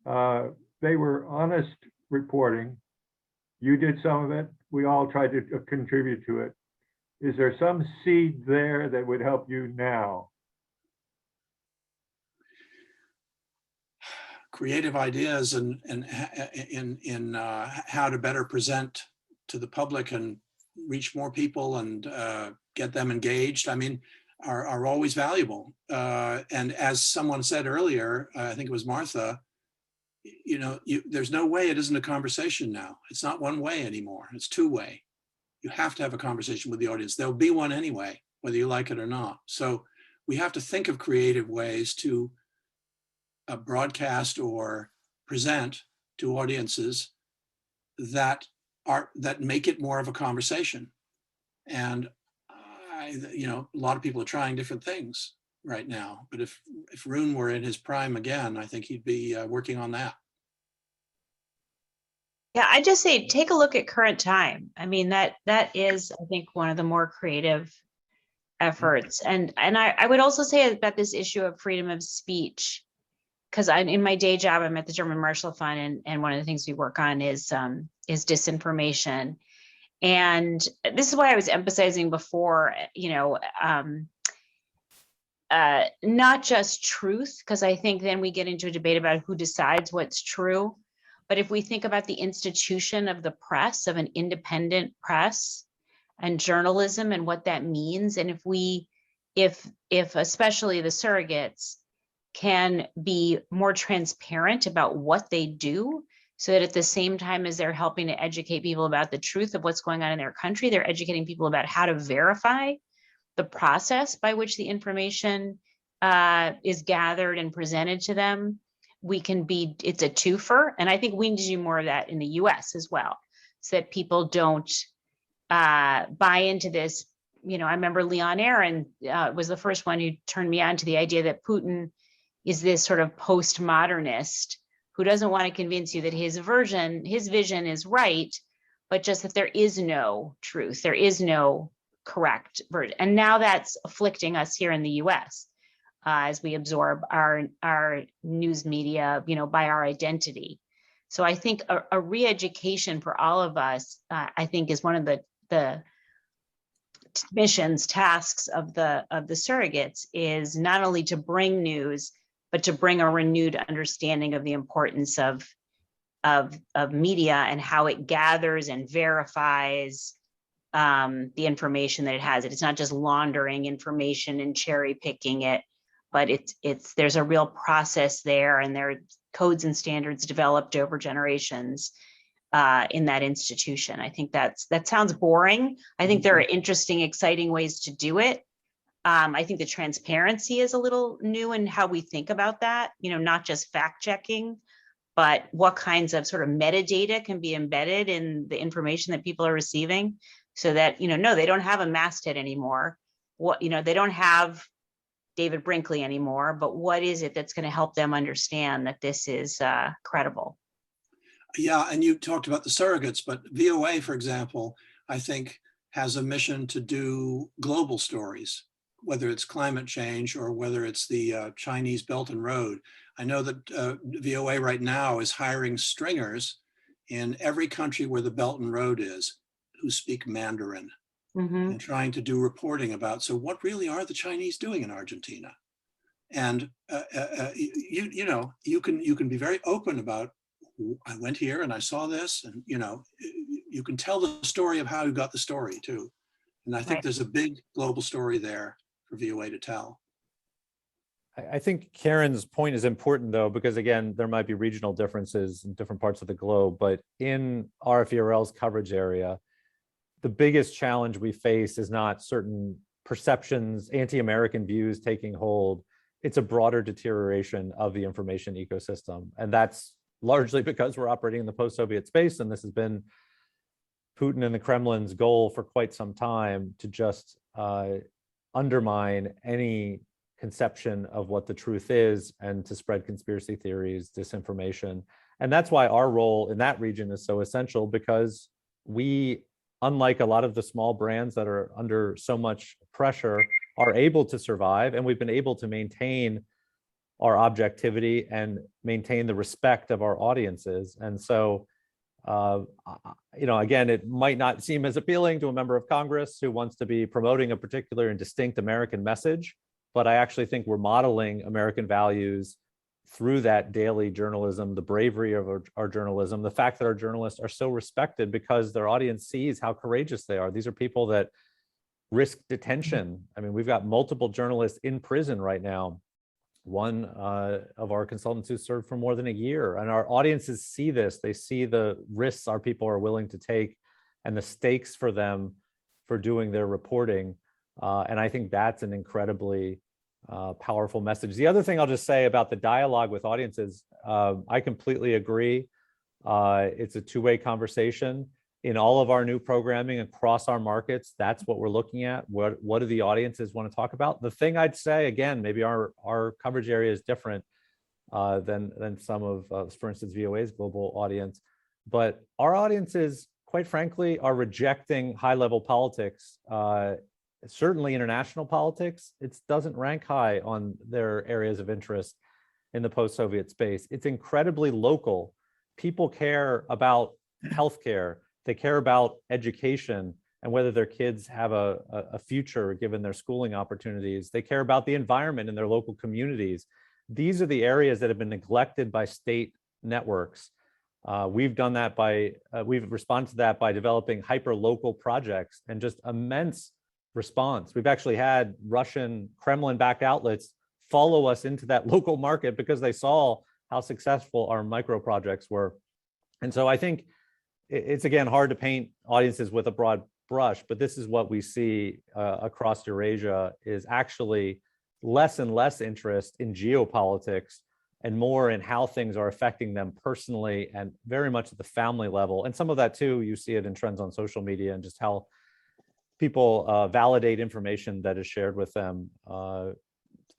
They were honest reporting. You did some of it. We all tried to contribute to it. Is there some seed there that would help you now? Creative ideas and in how to better present to the public and reach more people and get them engaged, I mean, are always valuable. And as someone said earlier, I think it was Martha, there's no way it isn't a conversation now. It's not one way anymore. It's two way. You have to have a conversation with the audience. There'll be one anyway, whether you like it or not. So we have to think of creative ways to broadcast or present to audiences that make it more of a conversation. And a lot of people are trying different things right now. But if Roone were in his prime again, I think he'd be working on that. Yeah, I just say take a look at current time. I mean, that is, I think, one of the more creative efforts. And I would also say about this issue of freedom of speech, because in my day job, I'm at the German Marshall Fund, and one of the things we work on is disinformation. And this is why I was emphasizing before, not just truth, because I think then we get into a debate about who decides what's true. But if we think about the institution of the press, of an independent press and journalism and what that means, and if especially the surrogates can be more transparent about what they do, so that at the same time as they're helping to educate people about the truth of what's going on in their country, they're educating people about how to verify the process by which the information is gathered and presented to them. It's a twofer. And I think we need to do more of that in the US as well, so that people don't buy into this. I remember Leon Aaron was the first one who turned me on to the idea that Putin is this sort of postmodernist who doesn't want to convince you that his vision is right, but just that there is no truth, there is no correct version. And now that's afflicting us here in the US as we absorb our news media, by our identity. So I think a re-education for all of us, I think, is one of the missions, tasks of the surrogates, is not only to bring news, but to bring a renewed understanding of the importance of media and how it gathers and verifies the information that it has. It's not just laundering information and cherry picking it, but there's a real process there, and there are codes and standards developed over generations in that institution. I think that sounds boring. I think there are interesting, exciting ways to do it. I think the transparency is a little new in how we think about that, not just fact checking, but what kinds of sort of metadata can be embedded in the information that people are receiving, so that, no, they don't have a masthead anymore. They don't have David Brinkley anymore, but what is it that's going to help them understand that this is credible? Yeah, and you talked about the surrogates, but VOA, for example, I think has a mission to do global stories, whether it's climate change or whether it's the Chinese Belt and Road. I know that VOA right now is hiring stringers in every country where the Belt and Road is who speak Mandarin and trying to do reporting about, so what really are the Chinese doing in Argentina? And you can be very open about, I went here and I saw this, and you can tell the story of how you got the story too. And I think there's a big global story there for VOA to tell. I think Karen's point is important though, because again, there might be regional differences in different parts of the globe, but in RFERL's coverage area, the biggest challenge we face is not certain perceptions, anti-American views taking hold. It's a broader deterioration of the information ecosystem. And that's largely because we're operating in the post-Soviet space. And this has been Putin and the Kremlin's goal for quite some time, to just undermine any conception of what the truth is and to spread conspiracy theories, disinformation. And that's why our role in that region is so essential, because we, unlike a lot of the small brands that are under so much pressure, are able to survive, and we've been able to maintain our objectivity and maintain the respect of our audiences. And so, again, it might not seem as appealing to a member of Congress who wants to be promoting a particular and distinct American message, but I actually think we're modeling American values through that daily journalism, the bravery of our journalism, the fact that our journalists are so respected because their audience sees how courageous they are. These are people that risk detention. I mean, we've got multiple journalists in prison right now. One of our consultants who served for more than a year, and our audiences see this. They see the risks our people are willing to take and the stakes for them for doing their reporting. And I think that's an incredibly powerful message. The other thing I'll just say about the dialogue with audiences, I completely agree. It's a two-way conversation. In all of our new programming across our markets, that's what we're looking at. What do the audiences want to talk about? The thing I'd say, again, maybe our coverage area is different than some of, for instance, VOA's global audience, but our audiences, quite frankly, are rejecting high-level politics. Certainly international politics, it doesn't rank high on their areas of interest in the post-Soviet space. It's incredibly local. People care about healthcare. They care about education and whether their kids have a future given their schooling opportunities. They care about the environment in their local communities. These are the areas that have been neglected by state networks. We've done that we've responded to that by developing hyper-local projects and just immense response. We've actually had Russian Kremlin-backed outlets follow us into that local market because they saw how successful our micro projects were. And so I think it's, again, hard to paint audiences with a broad brush, but this is what we see across Eurasia, is actually less and less interest in geopolitics and more in how things are affecting them personally and very much at the family level. And some of that too, you see it in trends on social media and just how people validate information that is shared with them.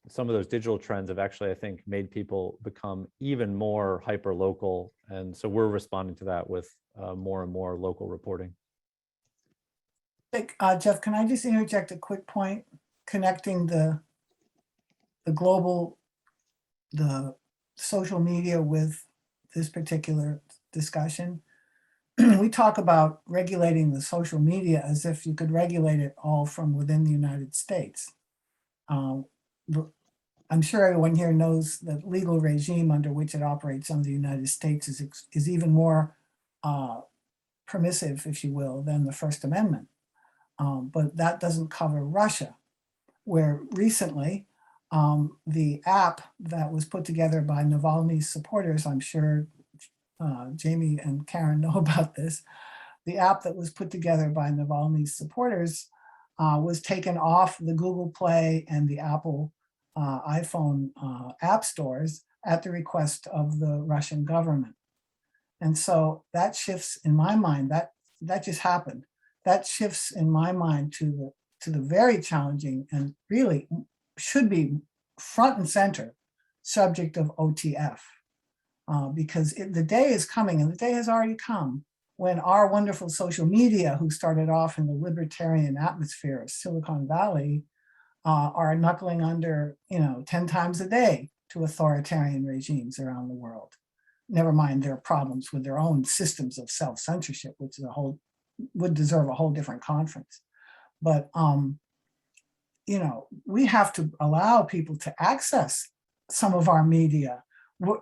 Some of those digital trends have actually, I think, made people become even more hyper-local. And so we're responding to that with more and more local reporting. Jeff, can I just interject a quick point connecting the social media with this particular discussion? We talk about regulating the social media as if you could regulate it all from within the United States. I'm sure everyone here knows the legal regime under which it operates under the United States is even more permissive, if you will, than the First Amendment. But that doesn't cover Russia, where recently the app that was put together by Navalny's supporters, I'm sure Jamie and Karen know about this, the app that was put together by Navalny's supporters was taken off the Google Play and the Apple iPhone app stores at the request of the Russian government. And so that shifts in my mind, that just happened. That shifts in my mind to the very challenging and really should be front and center subject of OTF. Because the day is coming, and the day has already come, when our wonderful social media, who started off in the libertarian atmosphere of Silicon Valley, are knuckling under, 10 times a day to authoritarian regimes around the world. Never mind their problems with their own systems of self-censorship, which is would deserve a whole different conference. But we have to allow people to access some of our media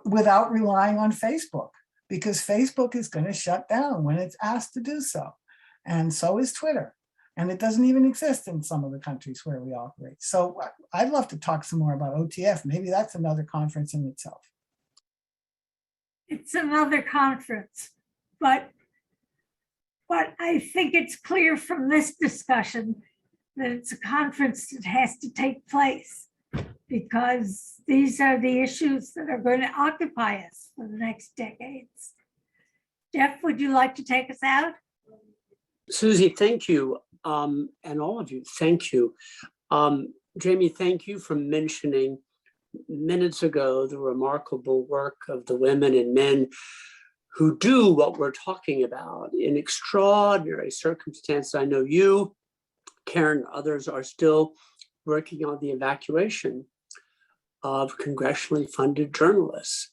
without relying on Facebook, because Facebook is going to shut down when it's asked to do so. And so is Twitter. And it doesn't even exist in some of the countries where we operate. So I'd love to talk some more about OTF. Maybe that's another conference in itself. It's another conference, but I think it's clear from this discussion that it's a conference that has to take place, because these are the issues that are going to occupy us for the next decades. Jeff, would you like to take us out? Susie, thank you. And all of you, thank you. Jamie, thank you for mentioning minutes ago the remarkable work of the women and men who do what we're talking about in extraordinary circumstances. I know you, Karen, others are still working on the evacuation of congressionally funded journalists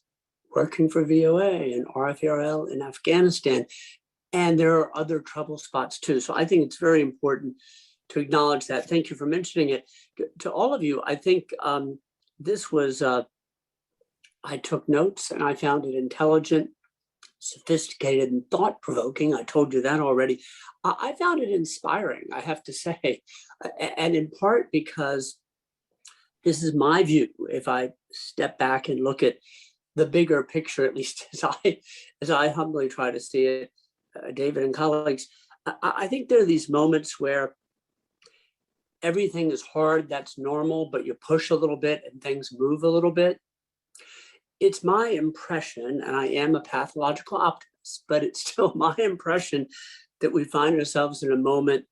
working for VOA and RFRL in Afghanistan. And there are other trouble spots too. So I think it's very important to acknowledge that. Thank you for mentioning it. To all of you, I think this was, I took notes and I found it intelligent, sophisticated, and thought-provoking. I told you that already. I found it inspiring, I have to say, and in part because this is my view. If I step back and look at the bigger picture, at least as I humbly try to see it, David and colleagues, I think there are these moments where everything is hard, that's normal, but you push a little bit and things move a little bit. It's my impression, and I am a pathological optimist, but it's still my impression that we find ourselves in a moment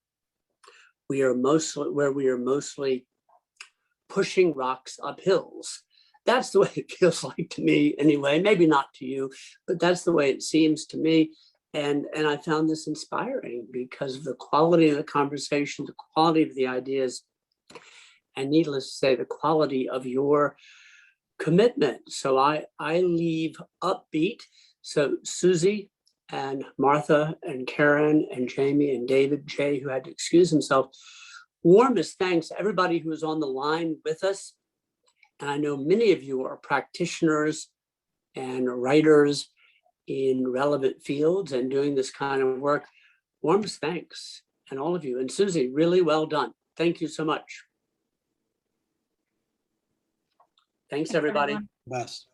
where we are mostly pushing rocks up hills. That's the way it feels like to me anyway, maybe not to you, but that's the way it seems to me. And I found this inspiring because of the quality of the conversation, the quality of the ideas, and needless to say, the quality of your commitment. So I leave upbeat. So Susie and Martha and Karen and Jamie and David, Jay, who had to excuse himself, warmest thanks to everybody who is on the line with us. And I know many of you are practitioners and writers in relevant fields and doing this kind of work. Warmest thanks, and all of you. And Susie, really well done. Thank you so much. Thanks, everybody. Best.